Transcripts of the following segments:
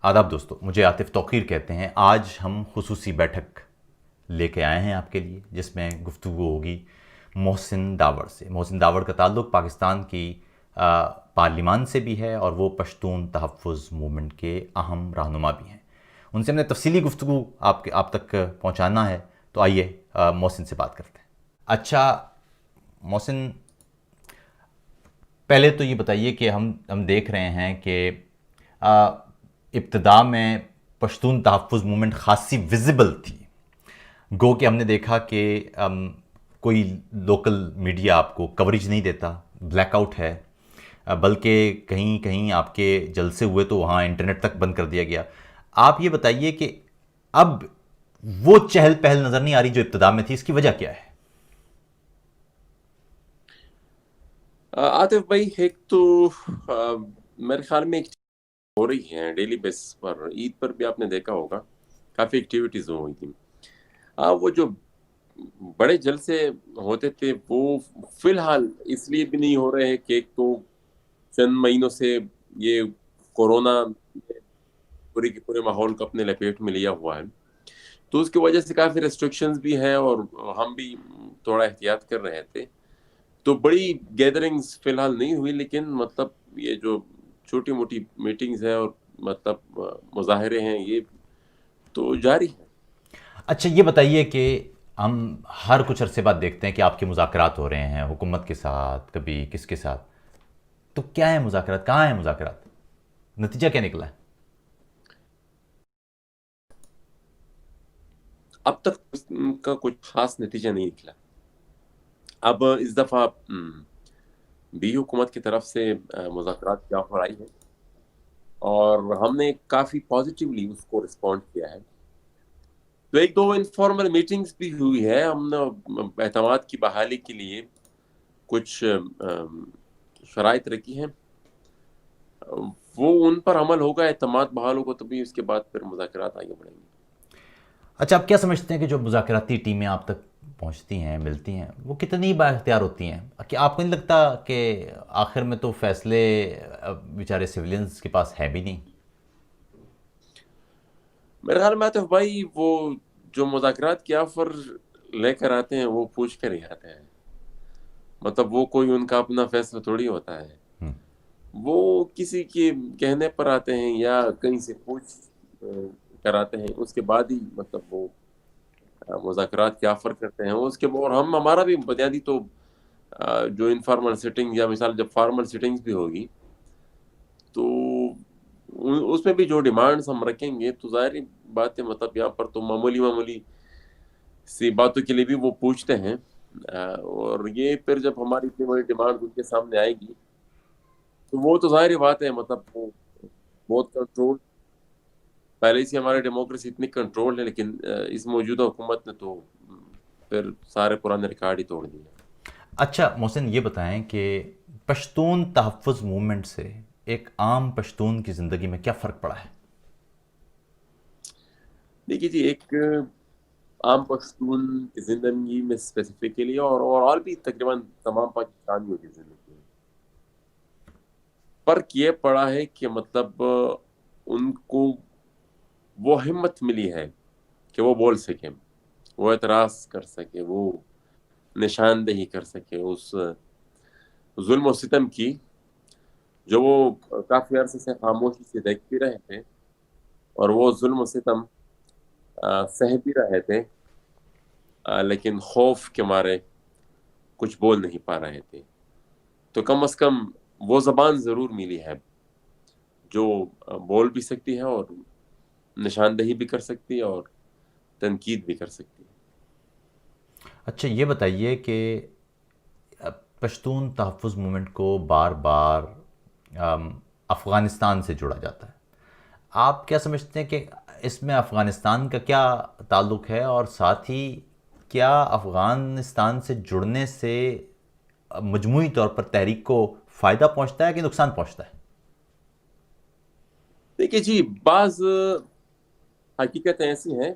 آداب دوستو، مجھے عاطف توقیر کہتے ہیں۔ آج ہم خصوصی بیٹھک لے کے آئے ہیں آپ کے لیے، جس میں گفتگو ہوگی محسن داوڑ سے۔ محسن داوڑ کا تعلق پاکستان کی پارلیمان سے بھی ہے اور وہ پشتون تحفظ موومنٹ کے اہم رہنما بھی ہیں۔ ان سے ہم نے تفصیلی گفتگو آپ تک پہنچانا ہے، تو آئیے محسن سے بات کرتے ہیں۔ اچھا محسن، پہلے تو یہ بتائیے کہ ہم دیکھ رہے ہیں کہ ابتدا میں پشتون تحفظ موومنٹ خاصی ویزیبل تھی، گو کہ ہم نے دیکھا کہ کوئی لوکل میڈیا آپ کو کوریج نہیں دیتا، بلیک آؤٹ ہے، بلکہ کہیں کہیں آپ کے جلسے ہوئے تو وہاں انٹرنیٹ تک بند کر دیا گیا۔ آپ یہ بتائیے کہ اب وہ چہل پہل نظر نہیں آ رہی جو ابتدا میں تھی، اس کی وجہ کیا ہے؟ عاطف بھائی، ایک تو میرے خیال میں ایک ہو رہی ہے ڈیلی بیس پر، عید پر بھی آپ نے دیکھا ہوگا کافی ایکٹیویٹیز ہوئی تھی۔ وہ جو بڑے جلسے ہوتے تھے وہ فی الحال اس لیے بھی نہیں ہو رہے ہیں کہ ایک تو چند مہینوں سے یہ کورونا پورے کے پورے ماحول کو اپنے لپیٹ میں لیا ہوا ہے، تو اس کی وجہ سے کافی ریسٹرکشنز بھی ہیں اور ہم بھی تھوڑا احتیاط کر رہے تھے، تو بڑی گیدرنگز فی الحال نہیں ہوئی، لیکن مطلب یہ جو چھوٹی موٹی میٹنگز ہیں اور مطلب مظاہرے ہیں یہ تو جاری ہے۔ اچھا یہ بتائیے کہ ہم ہر کچھ عرصے بعد دیکھتے ہیں کہ آپ کے مذاکرات ہو رہے ہیں حکومت کے ساتھ، کبھی کس کے ساتھ، تو کیا ہے مذاکرات؟ کہاں ہیں مذاکرات؟ نتیجہ کیا نکلا ہے؟ اب تک اس کا کچھ خاص نتیجہ نہیں نکلا۔ اب اس دفعہ بھی حکومت کی طرف سے مذاکرات کی آفر آئی ہے اور ہم نے کافی پازیٹیولی اس کو رسپونڈ کیا ہے، تو ایک دو انفارمل میٹنگز بھی ہوئی ہے۔ ہم نے اعتماد کی بحالی کے لیے کچھ شرائط رکھی ہیں، وہ ان پر عمل ہوگا، اعتماد بحال ہوگا، تبھی اس کے بعد پھر مذاکرات آگے بڑھیں گے۔ اچھا آپ کیا سمجھتے ہیں کہ جو مذاکراتی ٹیمیں آپ تک پہنچتی ہیں، ملتی ہیں، وہ کتنی با اختیار ہوتی ہیں؟ کہ آپ کو نہیں لگتا کہ آخر میں تو فیصلے بیچارے سویلینز کے پاس ہے بھی نہیں؟ میرے خیال میں آتے بھائی، وہ جو مذاکرات کی آفر لے کر آتے ہیں وہ پوچھ کر ہی آتے ہیں، مطلب وہ کوئی ان کا اپنا فیصلہ تھوڑی ہوتا ہے، وہ کسی کے کہنے پر آتے ہیں یا کہیں سے پوچھ کر آتے ہیں، اس کے بعد ہی مطلب وہ مذاکرات کی آفر کرتے ہیں۔ اس کے اور ہمارا بھی بنیادی تو جو انفارمل سیٹنگ یا مثال جب فارمل سیٹنگز بھی ہوگی تو اس میں بھی جو ڈیمانڈز ہم رکھیں گے تو ظاہر بات ہے، مطلب یہاں پر تو معمولی سی باتوں کے لیے بھی وہ پوچھتے ہیں، اور یہ پھر جب ہماری اتنی بڑی ڈیمانڈ ان کے سامنے آئے گی تو وہ تو ظاہر بات ہے، مطلب وہ بہت کنٹرول، پہلے سے ہماری ڈیموکریسی اتنی کنٹرول ہے، لیکن اس موجودہ حکومت نے تو پھر سارے پرانے ریکارڈ ہی توڑ دیے۔ اچھا محسن یہ بتائیں کہ پشتون تحفظ موومنٹ سے ایک عام پشتون کی زندگی میں کیا فرق پڑا ہے؟ دیکھیے جی، ایک عام پشتون کی زندگی میں اسپیسیفکلی اور بھی تقریباً تمام پاکستانیوں کی زندگی میں فرق یہ پڑا ہے کہ مطلب ان کو وہ ہمت ملی ہے کہ وہ بول سکیں، وہ اعتراض کر سکے، وہ نشاندہی کر سکے اس ظلم و ستم کی جو وہ کافی عرصے سے خاموشی سے دیکھتے رہے تھے، اور وہ ظلم و ستم سہ بھی رہے تھے، لیکن خوف کے مارے کچھ بول نہیں پا رہے تھے، تو کم از کم وہ زبان ضرور ملی ہے جو بول بھی سکتی ہے اور نشاندہی بھی کر سکتی ہے اور تنقید بھی کر سکتی ہے۔ اچھا یہ بتائیے کہ پشتون تحفظ موومنٹ کو بار بار افغانستان سے جوڑا جاتا ہے، آپ کیا سمجھتے ہیں کہ اس میں افغانستان کا کیا تعلق ہے، اور ساتھ ہی کیا افغانستان سے جڑنے سے مجموعی طور پر تحریک کو فائدہ پہنچتا ہے کہ نقصان پہنچتا ہے؟ دیکھیے جی، بعض حقیقتیں ایسی ہیں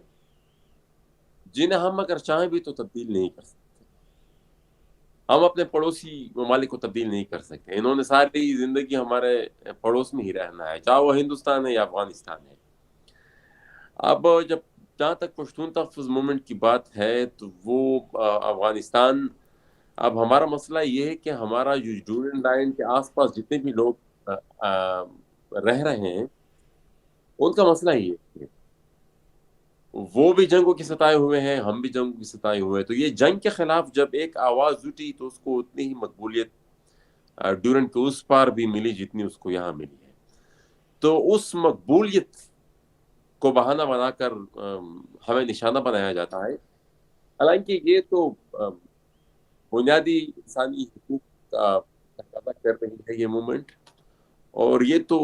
جنہیں ہم اگر چاہیں بھی تو تبدیل نہیں کر سکتے، ہم اپنے پڑوسی ممالک کو تبدیل نہیں کر سکتے، انہوں نے ساری زندگی ہمارے پڑوس میں ہی رہنا ہے، چاہے وہ ہندوستان ہے یا افغانستان ہے، اب جب جہاں تک پشتون تحفظ موومنٹ کی بات ہے تو وہ افغانستان، اب ہمارا مسئلہ یہ ہے کہ ہمارا جو ڈورین لائن کے آس پاس جتنے بھی لوگ رہ رہے ہیں ان کا مسئلہ یہ ہے، وہ بھی جنگوں کے ستائے ہوئے ہیں، ہم بھی جنگوں کے ستائے ہوئے ہیں، تو یہ جنگ کے خلاف جب ایک آواز اٹھی تو اس کو اتنی ہی مقبولیت ڈورین کے اس پار بھی ملی جتنی اس کو یہاں ملی ہے. تو اس مقبولیت کو بہانہ بنا کر ہمیں نشانہ بنایا جاتا ہے، حالانکہ یہ تو بنیادی انسانی حقوق کا تقاضا کر رہی ہے یہ موومنٹ، اور یہ تو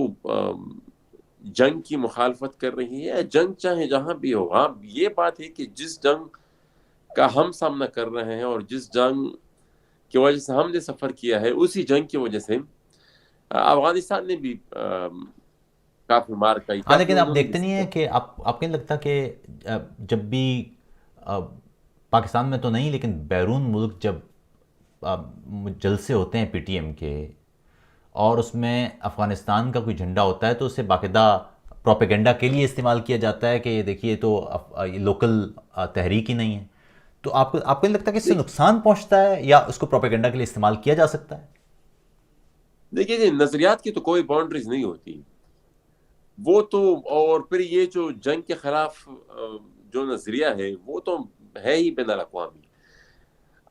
جنگ کی مخالفت کر رہی ہے. جنگ چاہے جہاں بھی ہو، ہاں یہ بات ہے کہ جس جنگ کا ہم سامنا کر رہے ہیں اور جس جنگ کی وجہ سے ہم نے سفر کیا ہے، اسی جنگ کی وجہ سے افغانستان نے بھی کافی مار کھائی، ہاں کافی لیکن آپ انہوں نے بھی دیکھتے نہیں سفر ہیں کہ آپ کو نہیں لگتا کہ جب بھی پاکستان میں تو نہیں لیکن بیرون ملک جب جلسے ہوتے ہیں پی ٹی ایم کے اور اس میں افغانستان کا کوئی جھنڈا ہوتا ہے تو اسے باقاعدہ پروپیگنڈا کے لیے استعمال کیا جاتا ہے کہ یہ دیکھیے تو یہ لوکل تحریک ہی نہیں ہے، تو آپ کو نہیں لگتا کہ اس سے نقصان پہنچتا ہے یا اس کو پروپیگنڈا کے لیے استعمال کیا جا سکتا ہے؟ دیکھیے جی، نظریات کی تو کوئی باؤنڈریز نہیں ہوتی، وہ تو، اور پھر یہ جو جنگ کے خلاف جو نظریہ ہے وہ تو ہے ہی بین الاقوامی.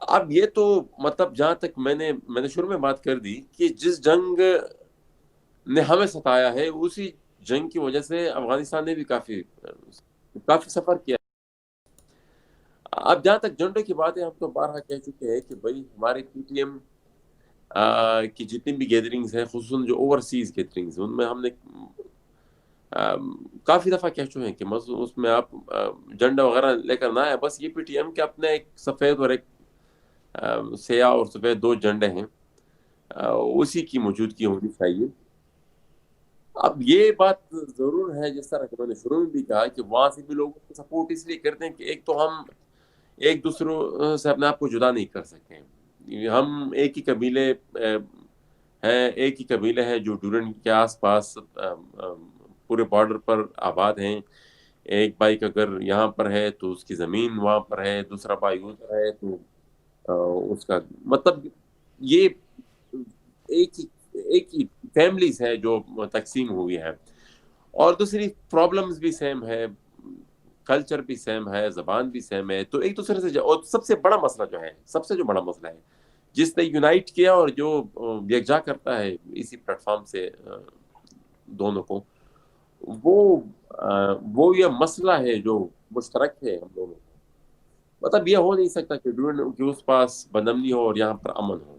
اب یہ تو مطلب جہاں تک میں نے شروع میں بات کر دی کہ جس جنگ نے ہمیں ستایا ہے اسی جنگ کی وجہ سے افغانستان نے بھی کافی سفر کیا. اب جہاں تک جنڈے کی بات ہے، ہم تو بارہا کہہ چکے ہیں کہ بھائی ہمارے پی ٹی ایم کی جتنی بھی گیدرنگز ہیں، خصوصاً جو اوورسیز گیدرنگز ہیں، ان میں ہم نے کافی دفعہ کہہ چکے ہیں کہ اس میں آپ جھنڈا وغیرہ لے کر نہ آئے، بس یہ پی ٹی ایم کے اپنے ایک سفید اور ایک سیاہ اور سفید دو جھنڈے ہیں، اسی کی موجودگی ہونی چاہیے. اب یہ بات ضرور ہے، جس طرح کہ میں نے شروع میں بھی کہا کہ وہاں سے بھی لوگوں کو سپورٹ اس لیے کرتے ہیں کہ ایک تو ہم ایک دوسروں سے اپنے آپ کو جدا نہیں کر سکتے ہیں، ہم ایک ہی قبیلے ہیں، ایک ہی قبیلے ہیں جو ڈورن کے آس پاس پورے بارڈر پر آباد ہیں. ایک بھائی اگر یہاں پر ہے تو اس کی زمین وہاں پر ہے، دوسرا بھائی ادھر ہے تو اس کا مطلب یہ ایک ہی فیملیز ہے جو تقسیم ہوئی ہے. اور دوسری پرابلمز بھی سیم ہے، کلچر بھی سیم ہے، زبان بھی سیم ہے، تو ایک دوسرے سے اور سب سے بڑا مسئلہ جو ہے، سب سے جو بڑا مسئلہ ہے جس نے یونائٹ کیا اور جو یکجا کرتا ہے اسی پلیٹ فارم سے دونوں کو، وہ یہ مسئلہ ہے جو مشترک ہے ہم دونوں کو. مطلب یہ ہو نہیں سکتا کہ ڈورن کے اس پاس بدامنی ہو اور یہاں پر امن ہو،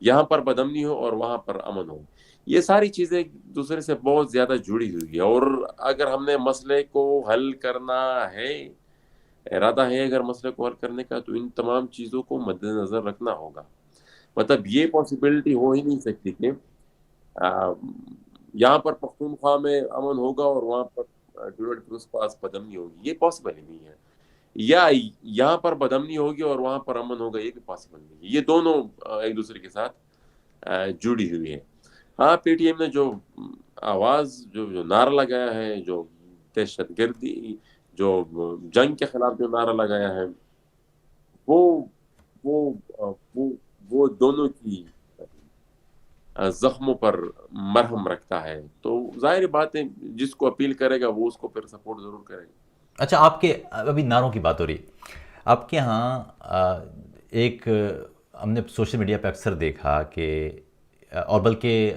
یہاں پر بدامنی ہو اور وہاں پر امن ہو. یہ ساری چیزیں ایک دوسرے سے بہت زیادہ جڑی ہوئی ہے، اور اگر ہم نے مسئلے کو حل کرنا ہے، ارادہ ہے اگر مسئلے کو حل کرنے کا، تو ان تمام چیزوں کو مد نظر رکھنا ہوگا. مطلب یہ پاسبلٹی ہو ہی نہیں سکتی کہ یہاں پر پختونخوا میں امن ہوگا اور وہاں پر ڈورن کے اس پاس بدامنی ہوگی، یہ پاسبل ہی نہیں ہے. یا یہاں پر بدامنی ہوگی اور وہاں پر امن ہوگا، یہ بھی پاسبل نہیں ہے. یہ دونوں ایک دوسرے کے ساتھ جڑی ہوئی ہے. ہاں پی ٹی ایم نے جو آواز جو نعرہ لگایا ہے، جو دہشت گردی، جو جنگ کے خلاف جو نعرہ لگایا ہے، وہ وہ وہ وہ دونوں کی زخموں پر مرہم رکھتا ہے. تو ظاہر بات ہے جس کو اپیل کرے گا وہ اس کو پھر سپورٹ ضرور کرے گا. اچھا، آپ کے ابھی نعروں کی بات ہو رہی ہے، آپ کے ہاں ایک ہم نے سوشل میڈیا پہ اکثر دیکھا کہ اور بلکہ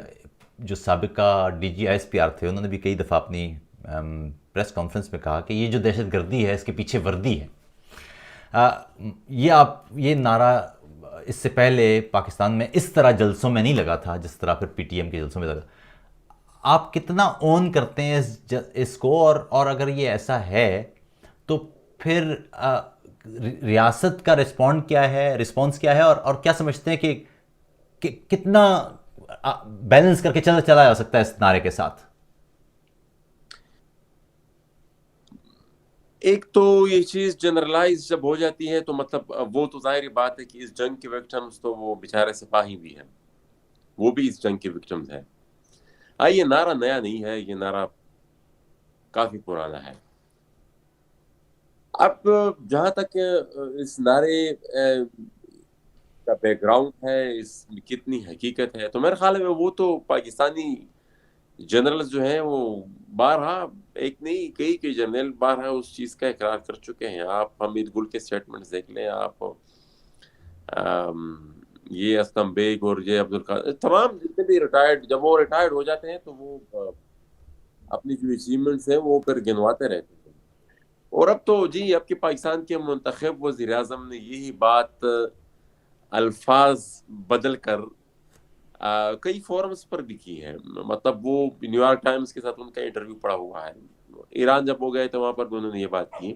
جو سابقہ D G I S P R تھے انہوں نے بھی کئی دفعہ اپنی پریس کانفرنس میں کہا کہ یہ جو دہشت گردی ہے اس کے پیچھے وردی ہے. یہ نعرہ اس سے پہلے پاکستان میں اس طرح جلسوں میں نہیں لگا تھا جس طرح پھر پی ٹی ایم کے جلسوں میں لگا. آپ کتنا اون کرتے ہیں اس کو، اور اگر یہ ایسا ہے تو پھر ریاست کا رسپانس کیا ہے، اور کیا سمجھتے ہیں کہ کتنا بیلنس کر کے چلا جا سکتا ہے اس نعرے کے ساتھ؟ ایک تو یہ چیز جنرلائز جب ہو جاتی ہے تو مطلب وہ تو ظاہری بات ہے کہ اس جنگ کے وکٹمز تو وہ بیچارے سپاہی بھی ہیں، وہ بھی اس جنگ کے وکٹمز ہیں. یہ نعرہ نیا نہیں ہے، یہ نعرہ کافی پرانا ہے. اب جہاں تک اس نعرے کا بیک گراؤنڈ ہے، اس میں کتنی حقیقت ہے، تو میرے خیال میں وہ تو پاکستانی جنرلز جو ہیں وہ بارہا، ایک نہیں کئی جنرل بارہا اس چیز کا اقرار کر چکے ہیں. آپ حمید گل کے سٹیٹمنٹس دیکھ لیں، آپ یہ اسلم بیگ اور یہ عبدالقادر، تمام جتنے بھی ریٹائرڈ، جب وہ ریٹائرڈ ہو جاتے ہیں تو وہ اپنی جو اچیومنٹس ہیں وہ پھر گنواتے رہتے ہیں. اور اب تو جی اب کے پاکستان کے منتخب وزیر اعظم نے یہی بات الفاظ بدل کر کئی فورمز پر بھی کی ہے. مطلب وہ نیو یارک ٹائمز کے ساتھ ان کا انٹرویو پڑا ہوا ہے. ایران جب وہ گئے تو وہاں پر بھی انہوں نے یہ بات کی.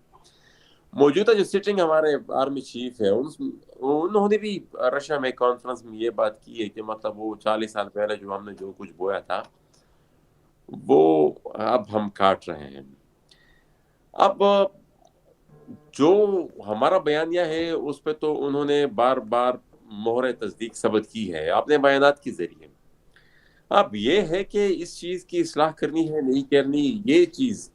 موجودہ جو سٹنگ ہمارے آرمی چیف ہے انہوں نے بھی رشیا میں کانفرنس میں یہ بات کی ہے کہ مطلب وہ 40 سال پہلے جو ہم نے جو کچھ بویا تھا وہ اب ہم کاٹ رہے ہیں. اب جو ہمارا بیانیہ ہے اس پہ تو انہوں نے بار بار مہر تصدیق ثبت کی ہے اپنے بیانات کے ذریعے. اب یہ ہے کہ اس چیز کی اصلاح کرنی ہے نہیں کرنی، یہ چیز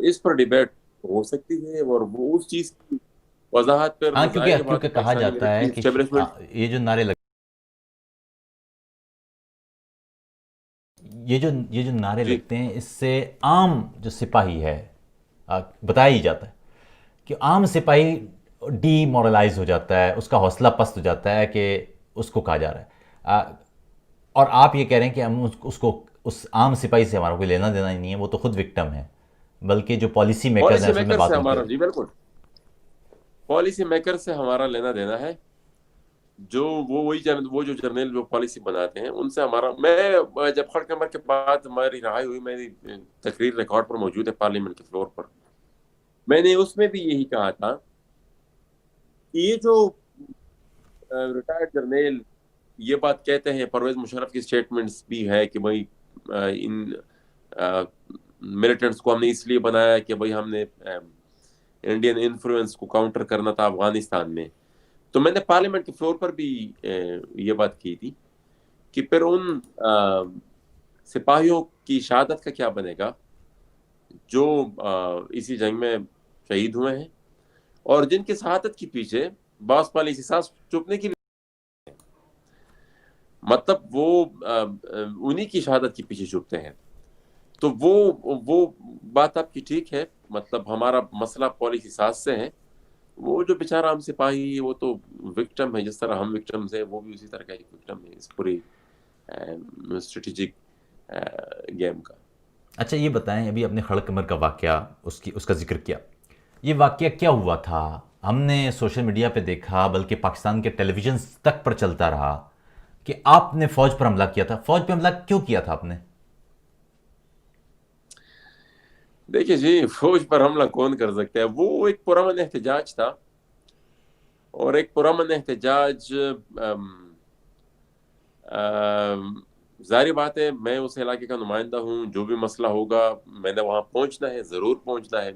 اس پر ڈیبیٹ ہو سکتی ہے، اور وہ اس چیز کی وضاحت پر ہاں، ظاہر یہ بات کیونکہ ہے کہا پاکستانی جاتا ملٹری ہے کہ اسٹیبلشمنٹ. یہ جو نعرے یہ جو نعرے جی لگتے ہیں، اس سے عام جو سپاہی ہے، بتایا ہی جاتا ہے کہ عام سپاہی ڈی مورلائز ہو جاتا ہے، اس کا حوصلہ پست ہو جاتا ہے کہ اس کو کہا جا رہا ہے. اور آپ یہ کہہ رہے ہیں کہ ہم اس عام سپاہی سے ہمارا کوئی لینا دینا ہی نہیں ہے، وہ تو خود وکٹم ہے، بلکہ جو پالیسی میکرز ہیں پالیسی اصل میں میکر بات سے ان کی ہو ہمارا، رہی جی بالکل پالیسی میکر سے ہمارا لینا دینا ہے. جو وہ جو جرنیل جو پالیسی بناتے ہیں ان سے ہمارا. میں جب خڑ کمر کے بعد ہماری رہائی ہوئی، میری تقریر ریکارڈ پر موجود ہے پارلیمنٹ کے فلور پر، میں نے اس میں بھی یہی کہا تھا کہ یہ جو ریٹائرڈ جرنیل یہ بات کہتے ہیں، پرویز مشرف کی سٹیٹمنٹس بھی ہے کہ بھائی ان ملیٹنٹس کو ہم نے اس لیے بنایا کہ بھائی ہم نے انڈین انفلوئنس کو کاؤنٹر کرنا تھا افغانستان میں. تو میں نے پارلیمنٹ کے فلور پر بھی یہ بات کی تھی کہ پھر ان سپاہیوں کی شہادت کا کیا بنے گا جو اسی جنگ میں شہید ہوئے ہیں، اور جن کی شہادت کے پیچھے بعض پالیسی ساز چھپنے کی، مطلب وہ انہی کی شہادت کے پیچھے چھپتے ہیں. تو وہ بات آپ کی ٹھیک ہے. مطلب ہمارا مسئلہ پالیسی ساز سے ہے. وہ جو بیچارہ ہم سپاہی ہے وہ تو وکٹم ہے، جس طرح ہم وکٹمز ہیں وہ بھی اسی طرح کا ایک وکٹم ہے اس پوری اسٹریٹجک گیم کا. اچھا یہ بتائیں، ابھی اپنے خڑ کمر کا واقعہ اس کا ذکر کیا، یہ واقعہ کیا ہوا تھا؟ ہم نے سوشل میڈیا پہ دیکھا، بلکہ پاکستان کے ٹیلی ویژن تک پر چلتا رہا کہ آپ نے فوج پر حملہ کیا تھا. فوج پہ حملہ کیوں کیا تھا آپ نے؟ دیکھیے جی، فوج پر حملہ کون کر سکتا ہے؟ وہ ایک پرامن احتجاج تھا، اور ایک پرامن احتجاج ظاہری بات ہے میں اس علاقے کا نمائندہ ہوں، جو بھی مسئلہ ہوگا میں نے وہاں پہنچنا ہے، ضرور پہنچنا ہے.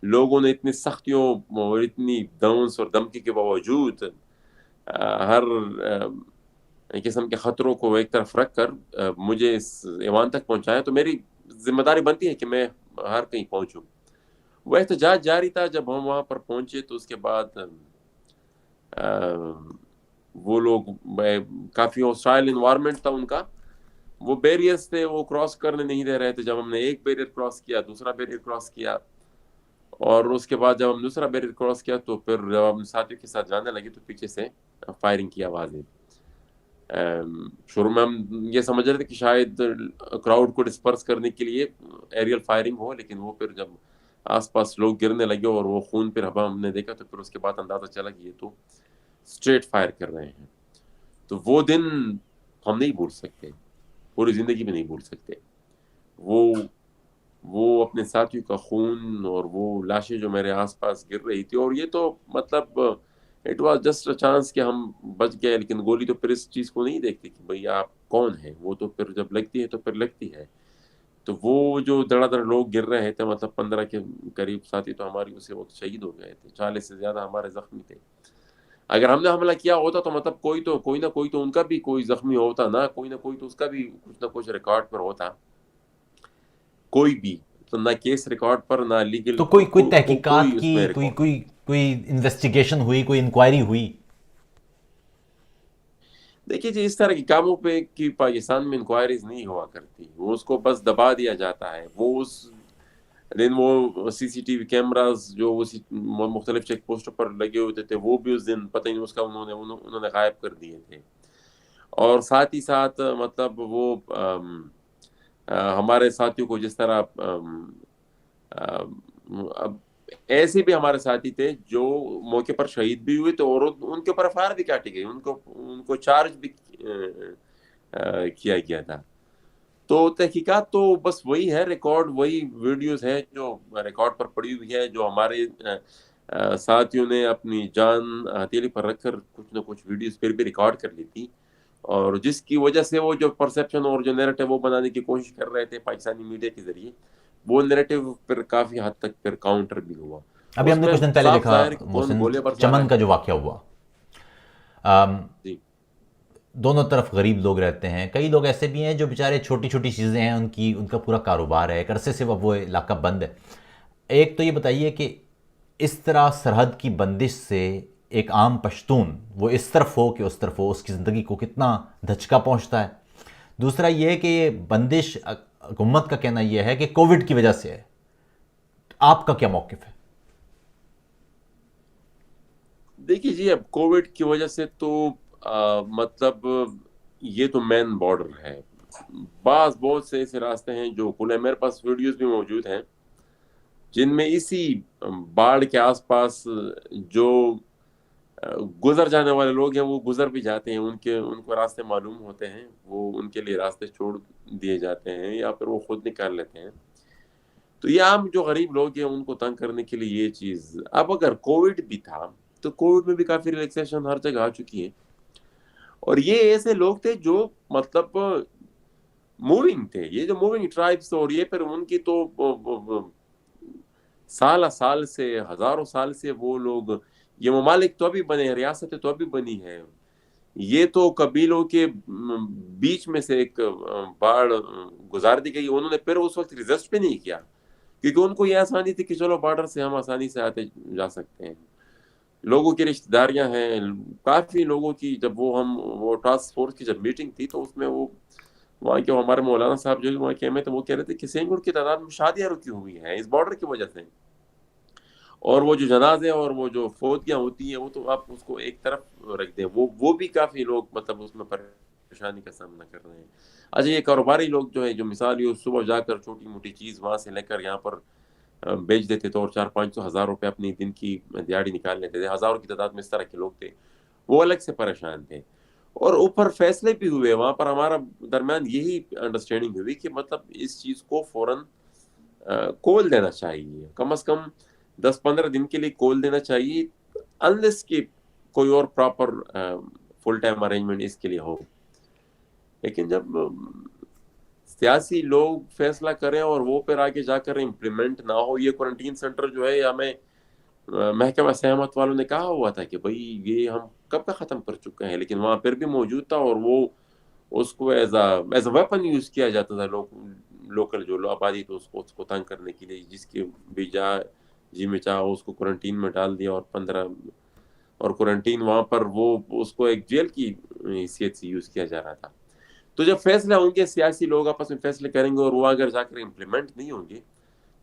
لوگوں نے اتنی سختیوں اور اتنی دونس اور دمکی کے باوجود ہر قسم کے خطروں کو ایک طرف رکھ کر مجھے اس ایوان تک پہنچایا، تو میری ذمہ داری بنتی ہے کہ میں ہر کہیں پہنچوں. وہ احتجاج جاری تھا. جب ہم وہاں پر پہنچے تو اس کے بعد وہ لوگ کافی ہوسٹائل انوائرمنٹ تھا ان کا. وہ بیریئرز تھے، وہ کراس کرنے نہیں دے رہے تھے. جب ہم نے ایک بیریئر کراس کیا، دوسرا بیریئر کراس کیا، اور اس کے بعد جب ہم دوسرا بیریئر کراس کیا تو پھر جب ہم ساتھیوں کے ساتھ جانے لگے تو پیچھے سے فائرنگ کی آوازیں. شروع میں ہم یہ سمجھ رہے تھے کہ شاید کراؤڈ کو ڈسپرس کرنے کے لیے ایریل فائرنگ ہو، لیکن وہ پھر جب آس پاس لوگ گرنے لگے اور وہ خون پھر ہوا ہم نے دیکھا تو پھر اس کے بعد اندازہ چلا کہ یہ تو اسٹریٹ فائر کر رہے ہیں. تو وہ دن ہم نہیں بھول سکتے، پوری زندگی میں نہیں بھول سکتے. وہ اپنے ساتھیوں کا خون اور وہ لاشیں جو میرے آس پاس گر رہی تھی، اور یہ تو مطلب it was just a chance کہ ہم بچ گئے. لیکن گولی تو پھر اس چیز کو نہیں دیکھتی کہ بھئی آپ کون ہیں، وہ تو پھر جب لگتی ہے تو پھر لگتی ہے. تو وہ جو دڑا دڑ لوگ گر رہے تھے، مطلب 15 کے قریب ساتھی تو ہماری اسی وقت شہید ہو گئے تھے، 40 سے زیادہ ہمارے زخمی تھے. اگر ہم نے حملہ کیا ہوتا تو مطلب کوئی نہ کوئی تو ان کا بھی کوئی زخمی ہوتا، نہ کوئی تو اس کا بھی کچھ نہ کچھ ریکارڈ پر ہوتا. کوئی بھی نہ کیس ریکارڈ پر، نہ لیگل تو کوئی تحقیقات کوئی اس کی، میں کوئی انویسٹیگیشن ہوئی، کوئی انکوائری ہوئی؟ دیکھیے جی، اس طرح کے کاموں پہ کہ پاکستان میں انکوائریز نہیں ہوا کرتی، وہ اس کو بس دبا دیا جاتا ہے. وہ سی سی ٹی وی کیمراز جو مختلف چیک پوسٹوں پر لگے ہوتے تھے، وہ بھی اس دن پتہ نہیں اس کا انہوں نے غائب کر دیے تھے. اور ساتھ ہی ساتھ مطلب وہ ہمارے ساتھیوں کو جس طرح اب ایسے بھی ہمارے ساتھی تھے جو موقع پر شہید بھی ہوئے تو، اور ان کے اوپر ایف آئی آر بھی کاٹی گئی، ان کو چارج بھی کیا گیا تھا. تو تحقیقات تو بس وہی ہے، ریکارڈ وہی ویڈیوز ہے جو ریکارڈ پر پڑی ہوئی ہے، جو ہمارے ساتھیوں نے اپنی جان ہتھیلی پر رکھ کر کچھ نہ کچھ ویڈیوز پھر بھی ریکارڈ کر لی تھی، اور جس کی وجہ سے وہ جو پرسیپشن اور جو نیریٹو وہ بنانے کی کوشش کر رہے تھے پاکستانی میڈیا کے ذریعے، وہ نیریٹو پھر کافی حد تک پھر کاؤنٹر بھی ہوا. ابھی ہم اس نے میں کچھ دن پہلے صاف دیکھا ظاہر ہے کہ کون محسن، گولیاں برسا رہا چمن ہے. کا جو واقعہ ہوا، جی دونوں طرف غریب لوگ رہتے ہیں، کئی لوگ ایسے بھی ہیں جو بیچارے چھوٹی چھوٹی چیزیں ہیں ان کا پورا کاروبار ہے، ایک عرصے سے وہ علاقہ بند ہے. ایک تو یہ بتائیے کہ اس طرح سرحد کی بندش سے ایک عام پشتون وہ اس طرف ہو کہ اس طرف ہو، اس کی زندگی کو کتنا دھچکا پہنچتا ہے. دوسرا یہ کہ یہ بندش حکومت کا کہنا یہ ہے کہ کووڈ کی وجہ سے ہے. آپ کا کیا موقف ہے؟ دیکھیے جی، اب کووڈ کی وجہ سے تو مطلب یہ تو مین بارڈر ہے. بہت سے ایسے راستے ہیں جو کھلے، میرے پاس ویڈیوز بھی موجود ہیں جن میں اسی باڑ کے آس پاس جو گزر جانے والے لوگ ہیں وہ گزر بھی جاتے ہیں، ان کو راستے معلوم ہوتے ہیں، وہ ان کے لیے راستے چھوڑ دیے جاتے ہیں یا پھر وہ خود نکال لیتے ہیں. تو یہ عام جو غریب لوگ ہیں ان کو تنگ کرنے کے لیے یہ چیز. اب اگر کووڈ بھی تھا تو کووڈ میں بھی کافی ریلیکسیشن ہر جگہ آ چکی ہے، اور یہ ایسے لوگ تھے جو مطلب موونگ تھے، یہ جو موونگ ٹرائبس، اور یہ پھر ان کی تو سال سے، ہزاروں سال سے وہ لوگ، یہ ممالک تو ابھی بنے ہیں، ریاستیں تو ابھی بنی ہیں، یہ تو قبیلوں کے بیچ میں سے ایک باڑ گزار دی گئی. انہوں نے پھر اس وقت ریزسٹ بھی نہیں کیا، کیونکہ ان کو یہ آسانی تھی کہ چلو بارڈر سے ہم آسانی سے آتے جا سکتے ہیں. لوگوں کی رشتہ داریاں ہیں کافی لوگوں کی. جب وہ ٹاسک فورس کی جب میٹنگ تھی تو اس میں وہ وہاں کے ہمارے مولانا صاحب جو وہاں کے میں تو وہ کہہ رہے تھے کہ سینگڑ کی تعداد میں شادیاں رکی ہوئی ہیں اس بارڈر کی وجہ سے، اور وہ جو جنازے اور وہ جو فوتیاں ہوتی ہیں وہ تو آپ اس کو ایک طرف رکھ دیں، وہ بھی کافی لوگ مطلب اس میں پریشانی کا سامنا کر رہے ہیں. اچھا، یہ کاروباری لوگ جو ہے، جو مثال یہ صبح جا کر چھوٹی موٹی چیز وہاں سے لے کر یہاں پر بیچ دیتے تھے اور 400-500 ہزار روپے اپنی دن کی دیہڑی نکال لیتے تھے، ہزاروں کی تعداد میں اس طرح کے لوگ تھے، وہ الگ سے پریشان تھے. اور اوپر فیصلے بھی ہوئے وہاں پر، ہمارا درمیان یہی انڈرسٹینڈنگ ہوئی کہ مطلب اس چیز کو فوراً کول دینا چاہیے، کم از کم 10-15 دن کے لیے کول دینا چاہیے، انلیس کہ کوئی اور پراپر فل ٹائم ارینجمنٹ اس کے لیے ہو. لیکن جب سیاسی لوگ فیصلہ کریں اور وہ پھر آگے جا کر امپلیمنٹ نہ ہو، یہ کوارنٹین سینٹر جو ہے، ہمیں محکمہ صحت والوں نے کہا ہوا تھا کہ بھئی یہ ہم کب کا ختم کر چکے ہیں، لیکن وہاں پھر بھی موجود تھا، اور وہ اس کو ایز اے ویپن یوز کیا جاتا تھا. لوکل جو آبادی تو اس کو تنگ کرنے کے لیے، جس کی بھی جی میں چاہا اس کو کوارنٹین میں ڈال دیا، اور کوارنٹین وہاں پر وہ اس کو ایک جیل کی حیثیت سے یوز کیا جا رہا تھا. تو جب فیصلے ہوں گے، سیاسی لوگ آپس میں فیصلے کریں گے اور وہ اگر جا کر امپلیمنٹ نہیں ہوں گے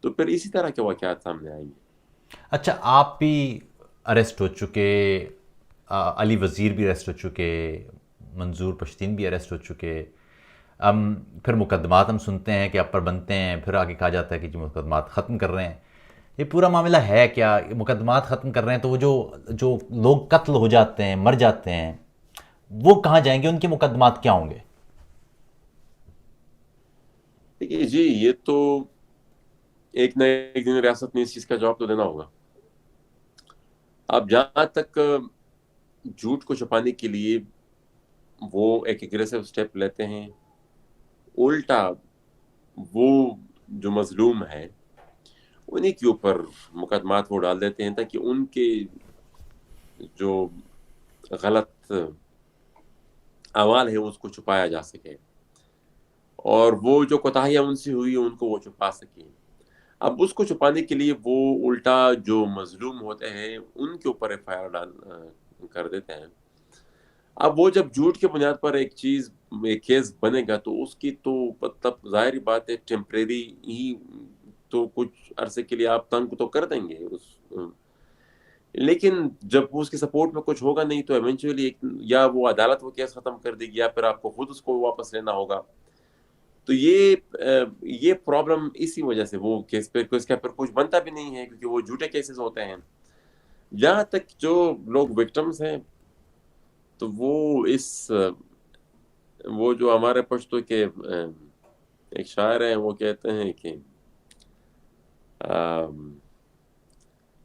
تو پھر اسی طرح کے واقعات سامنے آئیں گے. اچھا، آپ بھی اریسٹ ہو چکے، علی وزیر بھی اریسٹ ہو چکے، منظور پشتین بھی اریسٹ ہو چکے، پھر مقدمات ہم سنتے ہیں کہ آپ پر بنتے ہیں، پھر آگے کہا جاتا ہے کہ جو مقدمات ختم کر رہے ہیں. یہ پورا معاملہ ہے کیا؟ مقدمات ختم کر رہے ہیں تو وہ جو لوگ قتل ہو جاتے ہیں، مر جاتے ہیں، وہ کہاں جائیں گے؟ ان کے مقدمات کیا ہوں گے؟ دیکھیے جی، یہ تو ایک نہ ایک دن ریاست نے اس چیز کا جواب تو دینا ہوگا. اب جہاں تک جھوٹ کو چھپانے کے لیے وہ ایک اگریسو سٹیپ لیتے ہیں، الٹا وہ جو مظلوم ہے انہی کے اوپر مقدمات وہ ڈال دیتے ہیں تاکہ ان کے جو غلط اعمال ہیں اس کو چھپایا جا سکے، اور وہ جو کوتاہیاں ان سے ہوئی ان کو وہ چھپا سکیں. اب اس کو چھپانے کے لیے وہ الٹا جو مظلوم ہوتے ہیں ان کے اوپر ایف آئی آر کر دیتے ہیں. اب وہ جب جھوٹ کی بنیاد پر ایک کیس بنے گا تو اس کی تو مطلب ظاہری بات ہے ٹیمپریری ہی تو کچھ عرصے کے لیے آپ تنگ تو کر دیں گے لیکن جب اس کی سپورٹ میں کچھ ہوگا نہیں تو ایونچولی یا وہ عدالت وہ کیس ختم کر دے گی یا پھر آپ کو خود اس کو واپس لینا ہوگا. تو یہ پرابلم اسی وجہ سے وہ کیس پہ اس کا پھر کچھ بنتا بھی نہیں ہے کیونکہ وہ جھوٹے کیسز ہوتے ہیں. جہاں تک جو لوگ وکٹمز ہیں تو وہ جو ہمارے پشتو کے ایک شاعر ہیں وہ کہتے ہیں کہ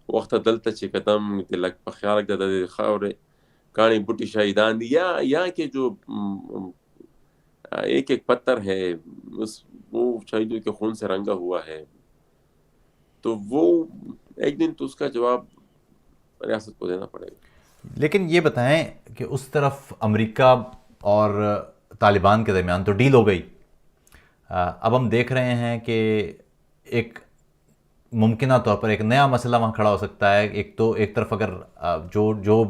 وقت دلتا چی قدم دلک پخیالک دا دے خاور کانی بوٹی شہیدان دی یا کہ جو ایک ایک پتھر ہے وہ شہیدوں کے خون سے رنگا ہوا ہے تو وہ ایک دن تو اس کا جواب ریاست کو دینا پڑے گا. لیکن یہ بتائیں کہ اس طرف امریکہ اور طالبان کے درمیان تو ڈیل ہو گئی. اب ہم دیکھ رہے ہیں کہ ایک ممکنہ طور پر ایک نیا مسئلہ وہاں کھڑا ہو سکتا ہے. ایک طرف اگر جو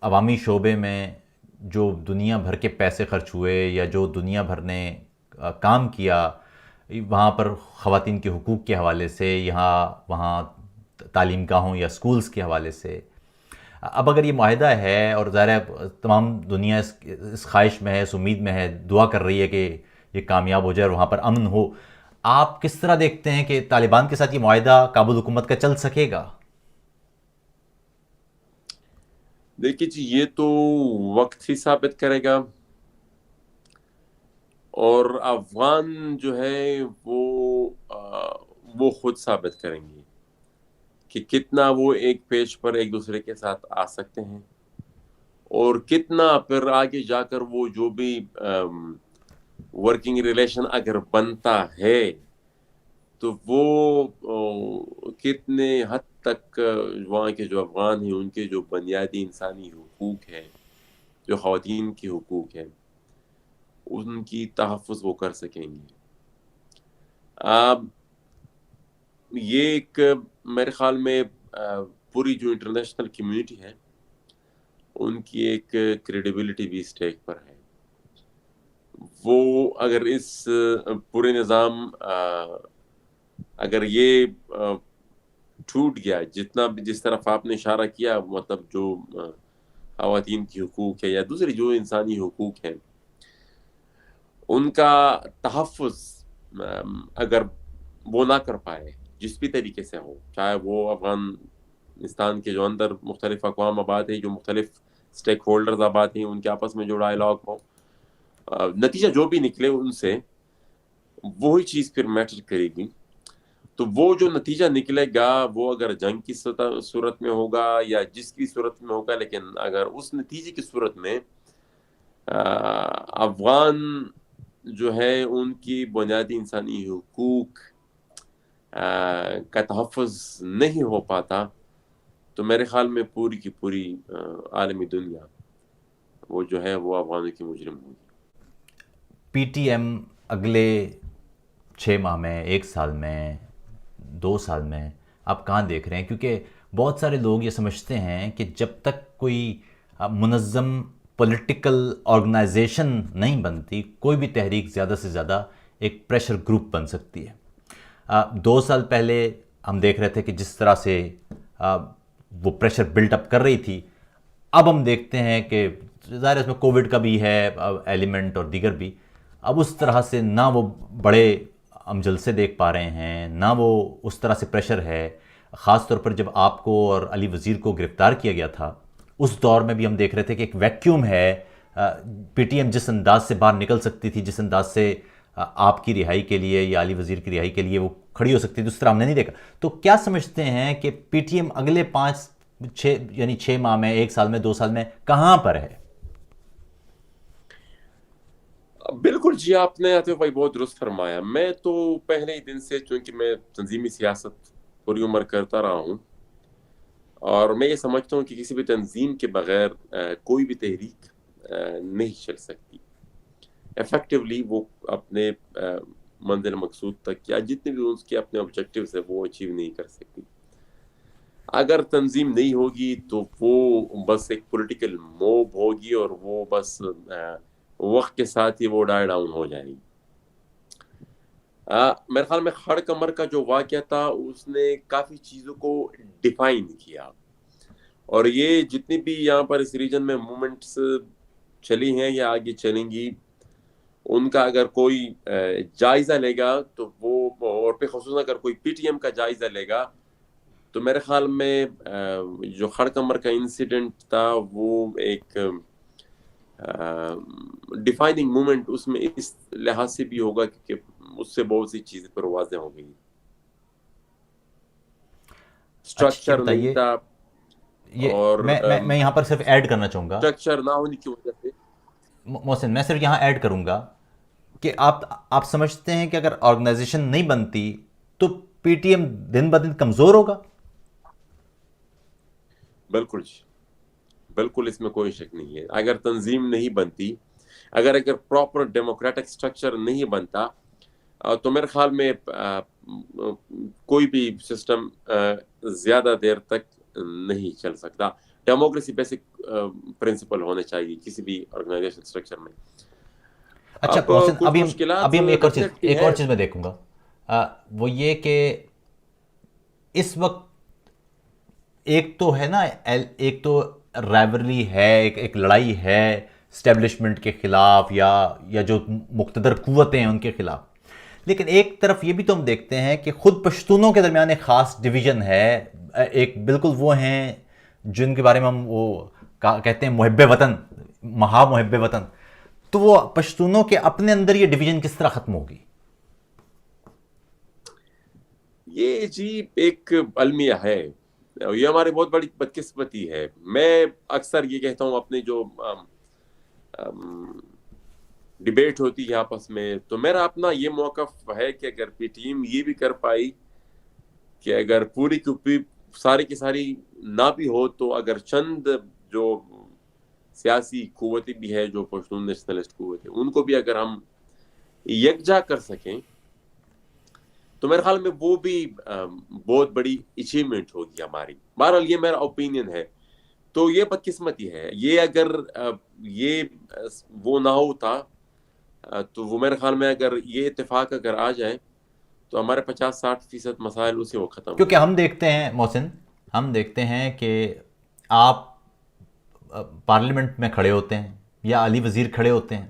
عوامی شعبے میں جو دنیا بھر کے پیسے خرچ ہوئے یا جو دنیا بھر نے کام کیا وہاں پر خواتین کے حقوق کے حوالے سے وہاں تعلیم گاہوں یا سکولز کے حوالے سے، اب اگر یہ معاہدہ ہے اور ظاہر ہے تمام دنیا اس خواہش میں ہے، اس امید میں ہے، دعا کر رہی ہے کہ یہ کامیاب ہو جائے اور وہاں پر امن ہو، آپ کس طرح دیکھتے ہیں کہ طالبان کے ساتھ یہ معاہدہ کابل حکومت کا چل سکے گا؟ دیکھیے جی یہ تو وقت ہی ثابت کرے گا اور افغان جو ہے وہ خود ثابت کریں گے کہ کتنا وہ ایک پیج پر ایک دوسرے کے ساتھ آ سکتے ہیں اور کتنا پھر آگے جا کر وہ جو بھی ورکنگ ریلیشن اگر بنتا ہے تو وہ کتنے حد تک وہاں کے جو افغان ہیں ان کے جو بنیادی انسانی حقوق ہیں، جو خواتین کے حقوق ہیں، ان کی تحفظ وہ کر سکیں گے. یہ ایک میرے خیال میں پوری جو انٹرنیشنل کمیونٹی ہے ان کی ایک کریڈیبلٹی بھی اسٹیک پر ہے. وہ اگر اس پورے نظام اگر یہ ٹوٹ گیا جس طرف آپ نے اشارہ کیا، مطلب جو خواتین کی حقوق ہے یا دوسری جو انسانی حقوق ہیں ان کا تحفظ اگر وہ نہ کر پائے جس بھی طریقے سے ہو، چاہے وہ افغانستان کے جو اندر مختلف اقوام آباد ہیں، جو مختلف سٹیک ہولڈرز آباد ہیں، ان کے آپس میں جو ڈائلاگ ہو، نتیجہ جو بھی نکلے ان سے وہی چیز پھر میٹر کرے گی. تو وہ جو نتیجہ نکلے گا وہ اگر جنگ کی صورت میں ہوگا یا جس کی صورت میں ہوگا، لیکن اگر اس نتیجے کی صورت میں افغان جو ہے ان کی بنیادی انسانی حقوق کا تحفظ نہیں ہو پاتا تو میرے خیال میں پوری کی پوری عالمی دنیا وہ جو ہے وہ افغانوں کی مجرم ہوگی. پی ٹی ایم اگلے 6 ماہ میں، 1 سال میں، 2 سال میں آپ کہاں دیکھ رہے ہیں؟ کیونکہ بہت سارے لوگ یہ سمجھتے ہیں کہ جب تک کوئی منظم پولیٹیکل آرگنائزیشن نہیں بنتی کوئی بھی تحریک زیادہ سے زیادہ ایک پریشر گروپ بن سکتی ہے. 2 سال پہلے ہم دیکھ رہے تھے کہ جس طرح سے وہ پریشر بلٹ اپ کر رہی تھی، اب ہم دیکھتے ہیں کہ ظاہر اس میں کووڈ کا بھی ہے ایلیمنٹ اور دیگر بھی، اب اس طرح سے نہ وہ بڑے ہم جلسے دیکھ پا رہے ہیں، نہ وہ اس طرح سے پریشر ہے. خاص طور پر جب آپ کو اور علی وزیر کو گرفتار کیا گیا تھا اس دور میں بھی ہم دیکھ رہے تھے کہ ایک ویکیوم ہے. پی ٹی ایم جس انداز سے باہر نکل سکتی تھی، جس انداز سے آپ کی رہائی کے لیے یا علی وزیر کی رہائی کے لیے وہ کھڑی ہو سکتی تھی، اس طرح ہم نے نہیں دیکھا. تو کیا سمجھتے ہیں کہ پی ٹی ایم اگلے 6 ماہ میں، 1 سال میں، 2 سال میں کہاں پر ہے؟ بالکل جی، آپ نے عاطف بھائی بہت درست فرمایا. میں تو پہلے ہی دن سے، چونکہ میں تنظیمی سیاست پوری عمر کرتا رہا ہوں اور میں یہ سمجھتا ہوں کہ کسی بھی تنظیم کے بغیر کوئی بھی تحریک نہیں چل سکتی. ایفیکٹولی وہ اپنے منزل مقصود تک یا جتنے بھی اس کے اپنے آبجیکٹیوز ہیں وہ اچیو نہیں کر سکتی. اگر تنظیم نہیں ہوگی تو وہ بس ایک پولیٹیکل موب ہوگی اور وہ بس وقت کے ساتھ ہی وہ ڈائی ڈاؤن ہو جائے گی. میرے خیال میں خڑ کمر کا جو واقعہ تھا اس نے کافی چیزوں کو ڈیفائن کیا, اور یہ جتنی بھی یہاں پر اس ریجن میں موومنٹس چلی ہیں یا آگے چلیں گی, ان کا اگر کوئی جائزہ لے گا تو وہ, اور پہ خصوصاً اگر کوئی پی ٹی ایم کا جائزہ لے گا تو میرے خیال میں جو خڑ کمر کا انسیڈنٹ تھا وہ ایک ڈیفائننگ مومنٹ اس میں اس لحاظ سے بھی ہوگا کہ اس سے بہت سی چیزیں پر واضح ہو گئی. اسٹرکچر نہیں تھا, اور میں یہاں پر صرف ایڈ کرنا چاہوں گا, اسٹرکچر نہ ہونے کی وجہ سے محسن میں صرف یہاں ایڈ کروں گا کہ آپ سمجھتے ہیں کہ اگر آرگنائزیشن نہیں بنتی تو پی ٹی ایم دن بدن کمزور ہوگا؟ بالکل جی, بالکل, اس میں کوئی شک نہیں ہے. اگر تنظیم نہیں بنتی, اگر پراپر ڈیموکریٹک اسٹرکچر نہیں بنتا تو میرے خیال میں کوئی بھی سسٹم زیادہ دیر تک نہیں چل سکتا. ڈیموکریسی بیسک پرنسپل ہونے چاہیے کسی بھی آرگنائزیشن اسٹرکچر میں. اچھا محسن, ابھی ہم ایک اور چیز میں دیکھوں گا, وہ یہ کہ اس وقت ایک تو ہے نا, ایک تو رائیولری ہے, ایک لڑائی ہے اسٹیبلشمنٹ کے خلاف یا جو مقتدر قوتیں ہیں ان کے خلاف, لیکن ایک طرف یہ بھی تو ہم دیکھتے ہیں کہ خود پشتونوں کے درمیان ایک خاص ڈویژن ہے. ایک بالکل وہ ہیں جن کے بارے میں ہم وہ کہتے ہیں محب وطن, مہا محب وطن, تو وہ پشتونوں کے اپنے اندر یہ ڈویژن کس طرح ختم ہوگی؟ یہ جی ایک المیہ ہے, یہ ہماری بہت بڑی بدقسمتی ہے. میں اکثر یہ کہتا ہوں اپنے جو ڈیبیٹ ہوتی ہے آپس میں, تو میرا اپنا یہ موقف ہے کہ اگر پی ٹیم یہ بھی کر پائی کہ اگر پوری کی ساری کی ساری نہ بھی ہو تو اگر چند جو سیاسی قوتیں بھی ہے, جو پشتون نیشنلسٹ قوتیں, ان کو بھی اگر ہم یکجا کر سکیں تو میرے خیال میں وہ بھی بہت بڑی اچیومنٹ ہوگی ہماری. بہرحال یہ میرا اوپینین ہے. تو یہ بدقسمتی ہے, یہ اگر یہ وہ نہ ہوتا تو وہ میرے خیال میں اگر یہ اتفاق اگر آ جائے تو ہمارے 50-60% مسائل اسی وقت ختم. کیونکہ ہم دیکھتے ہیں محسن, ہم دیکھتے ہیں کہ آپ پارلیمنٹ میں کھڑے ہوتے ہیں یا علی وزیر کھڑے ہوتے ہیں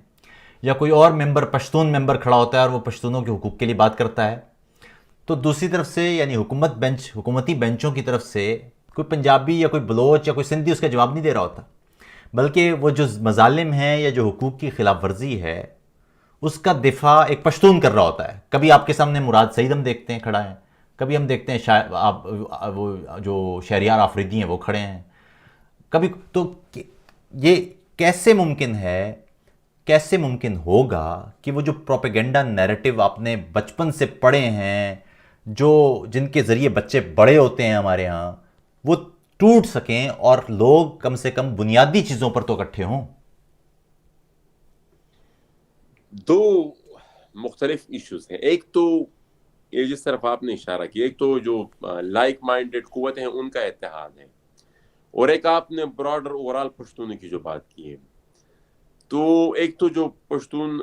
یا کوئی اور ممبر پشتون ممبر کھڑا ہوتا ہے اور وہ پشتونوں کے حقوق کے لیے بات کرتا ہے, تو دوسری طرف سے یعنی حکومتی بینچوں کی طرف سے کوئی پنجابی یا کوئی بلوچ یا کوئی سندھی اس کا جواب نہیں دے رہا ہوتا, بلکہ وہ جو مظالم ہیں یا جو حقوق کی خلاف ورزی ہے اس کا دفاع ایک پشتون کر رہا ہوتا ہے. کبھی آپ کے سامنے مراد سعید ہم دیکھتے ہیں کھڑا ہے, کبھی ہم دیکھتے ہیں وہ جو شہریار آفریدی ہیں وہ کھڑے ہیں, کبھی. تو یہ کیسے ممکن ہے, کیسے ممکن ہوگا کہ وہ جو پروپیگنڈا نیریٹو آپ نے بچپن سے پڑھے ہیں, جن کے ذریعے بچے بڑے ہوتے ہیں ہمارے ہاں, وہ ٹوٹ سکیں اور لوگ کم سے کم بنیادی چیزوں پر تو اکٹھے ہوں؟ دو مختلف ایشوز ہیں. ایک تو یہ جس طرف آپ نے اشارہ کیا, ایک تو جو لائک مائنڈڈ قوتیں ہیں ان کا اتحاد ہے, اور ایک آپ نے براڈر اوورال پشتون کی جو بات کی ہے. تو ایک تو جو پشتون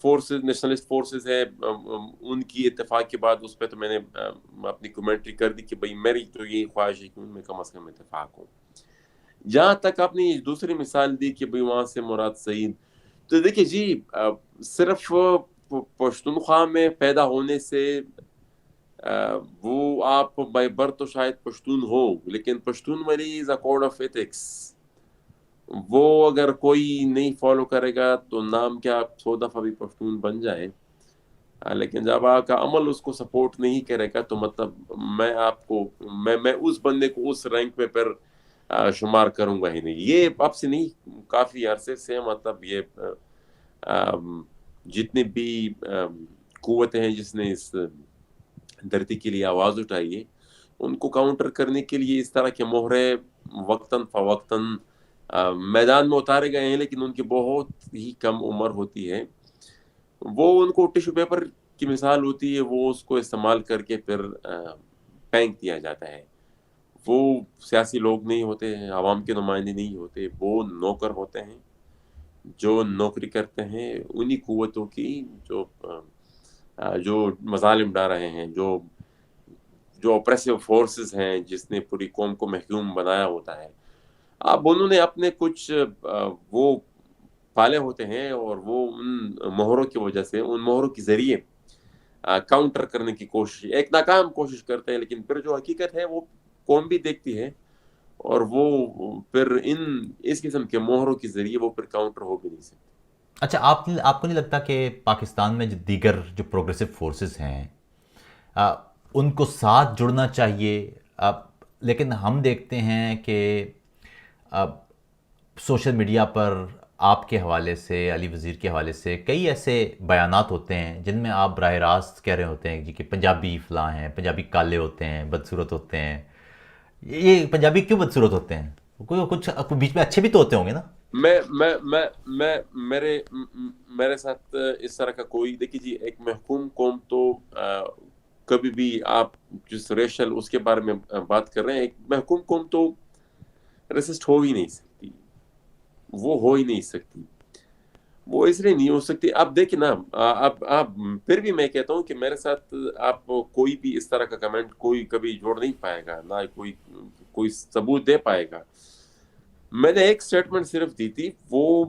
فورسز, نیشنلسٹ فورسز ہے, ان کی اتفاق کے بعد اس پہ تو میں نے اپنی کمنٹری کر دی کہ بھئی میری تو یہی خواہش ہے کہ ان میں کم از کم اتفاق ہو. جہاں تک آپ نے دوسری مثال دی کہ بھئی وہاں سے مراد سعید, تو دیکھیے جی صرف پشتونخوا میں پیدا ہونے سے وہ آپ بائی برتھ تو شاید پشتون ہو, لیکن پشتون والی از اے کوڈ آف ایتھکس. وہ اگر کوئی نہیں فالو کرے گا تو نام کیا 100 دفعہ بھی پشتون بن جائے, لیکن جب آپ کا عمل اس کو سپورٹ نہیں کرے گا تو مطلب میں اس بندے کو اس رینک میں پھر شمار کروں گا ہی نہیں. یہ اب سے نہیں, کافی عرصے سے, مطلب یہ جتنی بھی قوتیں ہیں جس نے اس دھرتی کے لیے آواز اٹھائی ہے, ان کو کاؤنٹر کرنے کے لیے اس طرح کے مہرے وقتاً فوقتاً میدان میں اتارے گئے ہیں, لیکن ان کی بہت ہی کم عمر ہوتی ہے. وہ ان کو ٹیشو پیپر کی مثال ہوتی ہے وہ اس کو استعمال کر کے پھر پھینک دیا جاتا ہے. وہ سیاسی لوگ نہیں ہوتے ہیں، عوام کے نمائندے نہیں ہوتے، وہ نوکر ہوتے ہیں جو نوکری کرتے ہیں انہی قوتوں کی جو مظالم ڈال رہے ہیں، جو اپریسو فورسز ہیں جس نے پوری قوم کو محکوم بنایا ہوتا ہے. اب انہوں نے اپنے کچھ وہ پالے ہوتے ہیں اور وہ ان مہروں کی وجہ سے، ان مہروں کے ذریعے کاؤنٹر کرنے کی کوشش، ایک ناکام کوشش کرتے ہیں، لیکن پھر جو حقیقت ہے وہ قوم بھی دیکھتی ہے اور وہ پھر اس قسم کے مہروں کے ذریعے وہ پھر کاؤنٹر ہو بھی نہیں سکتے. اچھا، آپ کو نہیں لگتا کہ پاکستان میں جو دیگر جو پروگریسو فورسز ہیں ان کو ساتھ جڑنا چاہیے؟ لیکن ہم دیکھتے ہیں کہ سوشل میڈیا پر آپ کے حوالے سے، علی وزیر کے حوالے سے کئی ایسے بیانات ہوتے ہیں جن میں آپ براہ راست کہہ رہے ہوتے ہیں جی کہ پنجابی فلاں ہیں، پنجابی کالے ہوتے ہیں، بدصورت ہوتے ہیں. یہ پنجابی کیوں بدصورت ہوتے ہیں؟ کچھ بیچ میں اچھے بھی تو ہوتے ہوں گے نا. میرے ساتھ اس طرح کا کوئی، دیکھیے جی، ایک محکوم قوم تو کبھی بھی، آپ جس ریشل اس کے بارے میں بات کر رہے ہیں، ایک محکوم قوم تو ریسسٹ ہو ہی نہیں سکتی، وہ ہو ہی نہیں سکتی، وہ اس لیے نہیں ہو سکتی. آپ دیکھیں نا، آپ پھر بھی میں کہتا ہوں کہ میرے ساتھ آپ کوئی بھی اس طرح کا کمنٹ کوئی کبھی جوڑ نہیں پائے گا، نہ کوئی ثبوت دے پائے گا. میں نے ایک سٹیٹمنٹ صرف دی تھی، وہ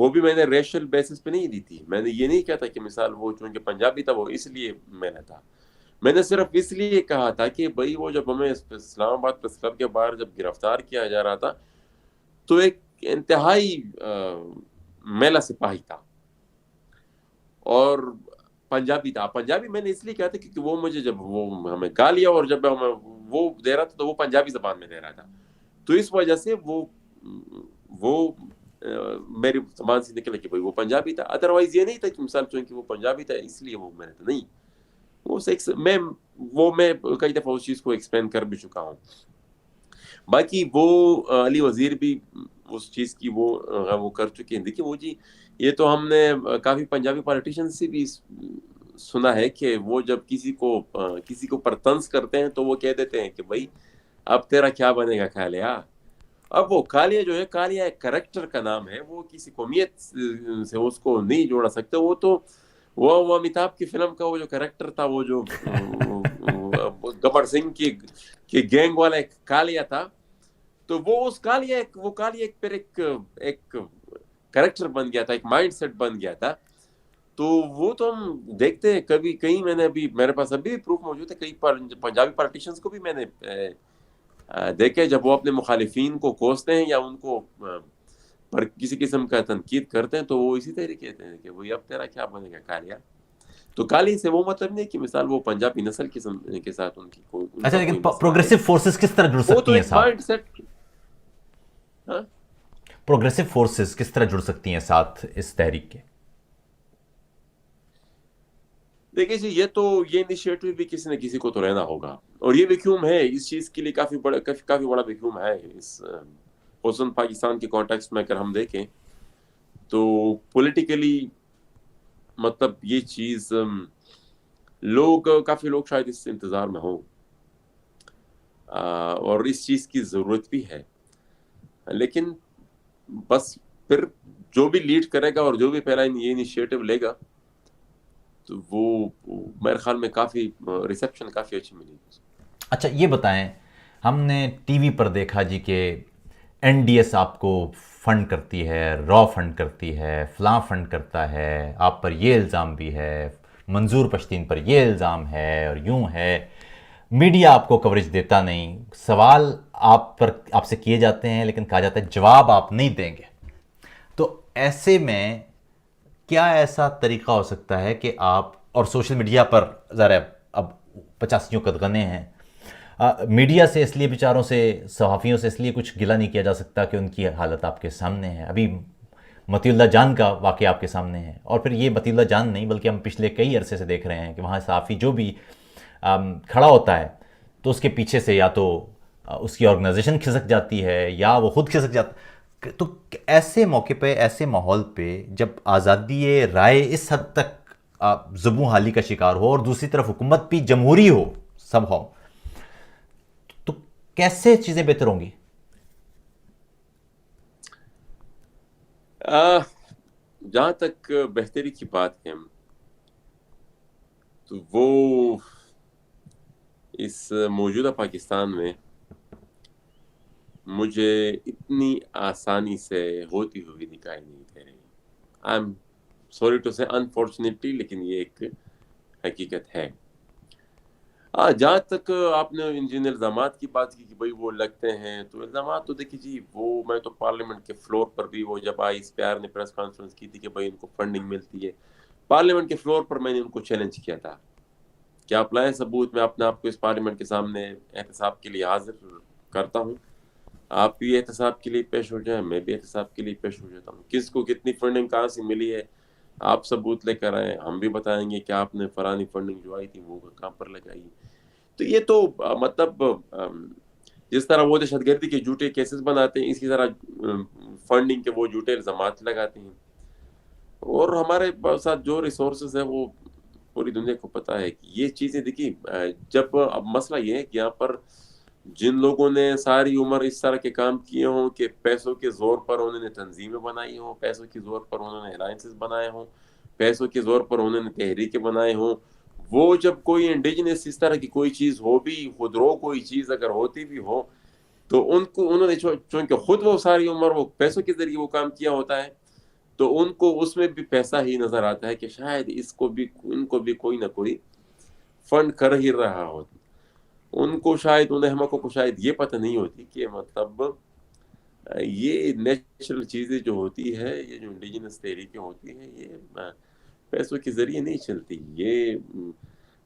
بھی میں نے ریشل بیسس پہ نہیں دی تھی. میں نے یہ نہیں کہتا کہ مثال وہ چونکہ پنجابی تھا وہ اس لیے میں نے تھا. میں نے صرف اس لیے کہا تھا کہ بھائی وہ جب ہمیں اسلام آباد پریس کلب کے باہر جب گرفتار کیا جا رہا تھا تو ایک انتہائی میلا سپاہی تھا اور پنجابی تھا. پنجابی میں نے اس لیے کہا تھا کیونکہ وہ مجھے جب وہ ہمیں گالیاں اور جب ہمیں وہ دے رہا تھا تو وہ پنجابی زبان میں دے رہا تھا، تو اس وجہ سے وہ میری زبان سے نکلا کہ بھائی وہ پنجابی تھا. ادروائز یہ نہیں تھا کہ مثال چونکہ وہ پنجابی تھا اس لیے وہ میں نے نہیں، میں کئی دفعہ اس چیز کو ایکسپلین کر بھی چکا ہوں. باقی وہ علی وزیر بھی اس چیز کی وہ کر چکے ہیں. دیکھیے وہ جی، یہ تو ہم نے کافی پنجابی پالیٹیشین سے بھی سنا ہے کہ وہ جب کسی کو پر طنز کرتے ہیں تو وہ کہہ دیتے ہیں کہ بھائی اب تیرا کیا بنے گا کالیا. اب وہ کالیا جو ہے، کالیا ایک کریکٹر کا نام ہے، وہ کسی قومیت سے اس کو نہیں جوڑا سکتے. وہ تو وہ امیتابھ کی فلم کا وہ جو کریکٹر تھا، وہ جو گبر سنگھ کی گینگ والا ایک کالیا تھا، تو وہ اس کالیا پھر ایک کریکٹر بن گیا تھا، ایک مائنڈ سیٹ بن گیا تھا. تو وہ تو ہم دیکھتے ہیں کہیں میں نے ابھی میرے پاس ابھی بھی پروف موجود ہے، کئی پنجابی پالیٹیشنز کو بھی میں نے دیکھے جب وہ اپنے مخالفین کو کوستے ہیں یا ان کو پر کسی قسم کا تنقید کرتے ہیں تو وہ اسی طریقے کہتے ہیں کہ وہی اب تیرا کیا بنے گا کالیا. تو کالی سے وہ مطلب نہیں کہ مثال وہ پنجابی نسل کے ساتھ ان کی کوئی. اچھا، لیکن پروگریسو فورسز کس طرح جڑ سکتی ہیں ساتھ؟ پروگریسو فورسز کس طرح جڑ سکتی ہیں ساتھ اس تحریک کے؟ دیکھیے جی، یہ انیشیٹو بھی کسی نہ کسی کو تو رہنا ہوگا، اور یہ ویکیوم ہے اس چیز کے لیے، کافی بڑا ویکیوم ہے اس خصوصاً پاکستان کے کانٹیکسٹ میں. اگر ہم دیکھیں تو پولیٹیکلی مطلب یہ چیز کافی لوگ شاید اس انتظار میں ہوں اور اس چیز کی ضرورت بھی ہے. لیکن بس پھر جو بھی لیڈ کرے گا اور جو بھی پہلا یہ انیشیٹو لے گا تو وہ میرے خیال میں کافی ریسیپشن کافی اچھی ملے گی. اچھا یہ بتائیں، ہم نے ٹی وی پر دیکھا جی کہ این ڈی ایس آپ کو فنڈ کرتی ہے، را فنڈ کرتی ہے، فلاں فنڈ کرتا ہے، آپ پر یہ الزام بھی ہے، منظور پشتین پر یہ الزام ہے اور یوں ہے. میڈیا آپ کو کوریج دیتا نہیں، سوال آپ سے کیے جاتے ہیں لیکن کہا جاتا ہے جواب آپ نہیں دیں گے. تو ایسے میں کیا ایسا طریقہ ہو سکتا ہے کہ آپ، اور سوشل میڈیا پر ذرا اب 85 قدغنے ہیں، میڈیا سے اس لیے بیچاروں سے، صحافیوں سے اس لیے کچھ گلہ نہیں کیا جا سکتا کہ ان کی حالت آپ کے سامنے ہے. ابھی متی اللہ جان کا واقعہ آپ کے سامنے ہے، اور پھر یہ متی اللہ جان نہیں بلکہ ہم پچھلے کئی عرصے سے دیکھ رہے ہیں کہ وہاں صحافی جو بھی کھڑا ہوتا ہے تو اس کے پیچھے سے یا تو اس کی آرگنائزیشن کھسک جاتی ہے یا وہ خود کھسک جاتا. تو ایسے موقع پہ، ایسے ماحول پہ جب آزادی رائے اس حد تک زبوں حالی کا شکار ہو اور دوسری طرف حکومت بھی جمہوری ہو سب ہو، تو کیسے چیزیں بہتر ہوں گی؟ جہاں تک بہتری کی بات ہے تو وہ اس موجودہ پاکستان میں مجھے اتنی آسانی سے ہوتی ہوئی دکھائی نہیں دے رہی. آئی ایم سوری ٹو سے انفارچونیٹلی، لیکن یہ ایک حقیقت ہے. جہاں تک آپ نے ان جن الزامات کی بات کی کہ بھئی وہ لگتے ہیں، تو الزامات تو دیکھیے جی، وہ میں تو پارلیمنٹ کے فلور پر بھی، وہ جب آئی اس پیار نے پریس کانفرنس کی تھی کہ بھئی ان کو فنڈنگ ملتی ہے، پارلیمنٹ کے فلور پر میں نے ان کو چیلنج کیا تھا کہ آپ لائیں ثبوت. میں اپنے آپ کو اس پارلیمنٹ کے سامنے احتساب کے لیے حاضر کرتا ہوں، آپ بھی احتساب کے لیے پیش ہو جائیں، میں بھی احتساب کے لیے پیش ہو جاتا ہوں. کس کو کتنی فنڈنگ کہاں سے ملی ہے آپ ثبوت لے کر آئیں، ہم بھی بتائیں گے کہ آپ نے فلانی فنڈنگ جو آئی تھی وہ کہاں پر لگائی. تو یہ تو مطلب جس طرح وہ دہشت گردی کے جھوٹے کیسز بناتے ہیں، اسی طرح فنڈنگ کے وہ جھوٹے الزامات لگاتے ہیں. اور ہمارے ساتھ جو ریسورسز ہیں وہ پوری دنیا کو پتہ ہے کہ یہ چیزیں دیکھیے. جب اب مسئلہ یہ ہے کہ یہاں پر جن لوگوں نے ساری عمر اس طرح کے کام کیے ہوں کہ پیسوں کے زور پر انہوں نے تنظیمیں بنائی ہوں، پیسوں کے زور پر انہوں نے الائنسز بنائے ہوں، پیسوں کے زور پر انہوں نے تحریکیں بنائے ہوں، وہ جب کوئی انڈیجنس اس طرح کی کوئی چیز ہو بھی، خودرو کوئی چیز اگر ہوتی بھی ہو، تو ان کو انہوں نے چونکہ خود وہ ساری عمر وہ پیسوں کے ذریعے وہ کام کیا ہوتا ہے، تو ان کو اس میں بھی پیسہ ہی نظر آتا ہے کہ شاید ان کو بھی کوئی نہ کوئی فنڈ کر ہی رہا ہو. ان کو شاید ان احمقوں کو شاید یہ پتہ نہیں ہوتی کہ مطلب یہ نیچرل چیزیں جو ہوتی ہے، یہ جو انڈیجنس تحریکیں ہوتی ہیں، یہ پیسوں کے ذریعے نہیں چلتی. یہ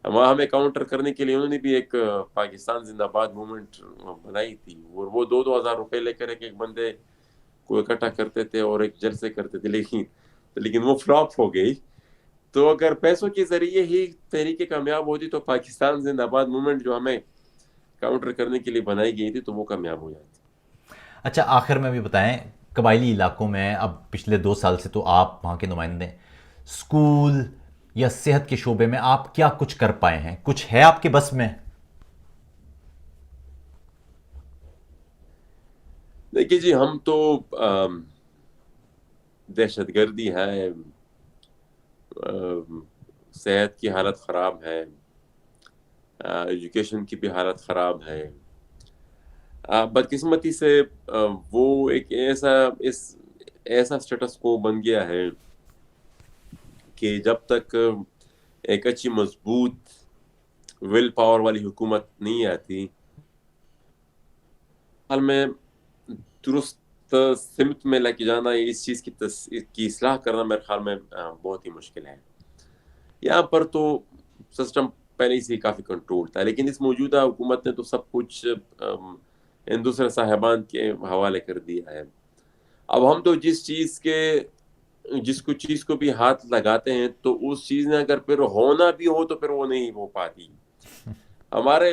ہمیں کاؤنٹر کرنے کے لیے انہوں نے بھی ایک پاکستان زندہ باد موومنٹ بنائی تھی، اور وہ 2,000 روپے لے کر ایک بندے کو اکٹھا کرتے تھے اور ایک جلسے کرتے تھے، لیکن وہ فلاپ ہو گئی. تو اگر پیسوں کے ذریعے ہی تحریکیں کامیاب ہوتی تو پاکستان زندہ باد موومنٹ جو ہمیں کاؤنٹر کرنے کے لیے بنائی گئی تھی تو وہ کامیاب ہو جاتی. اچھا، آخر میں بھی بتائیں، قبائلی علاقوں میں اب پچھلے 2 سال سے تو آپ وہاں کے نمائندے، اسکول یا صحت کے شعبے میں آپ کیا کچھ کر پائے ہیں؟ کچھ ہے آپ کے بس میں؟ دیکھیے جی، ہم تو دہشت گردی ہے، صحت کی حالت خراب ہے، ایجوکیشن کی بھی حالت خراب ہے. بدقسمتی سے وہ ایک ایسا سٹیٹس کو بن گیا ہے کہ جب تک ایک اچھی مضبوط ول پاور والی حکومت نہیں آتی، حال میں درست سمت میں لے کے جانا، اس چیز کی اصلاح کرنا میرے خیال میں بہت ہی مشکل ہے. یہاں پر تو سسٹم پہلے سے کافی کنٹرول تھا، لیکن اس موجودہ حکومت نے تو سب کچھ دوسرے صاحبان کے حوالے کر دیا ہے. اب ہم تو چیز کو بھی ہاتھ لگاتے ہیں تو اس چیز نے اگر پھر ہونا بھی ہو تو پھر وہ نہیں ہو پاتی.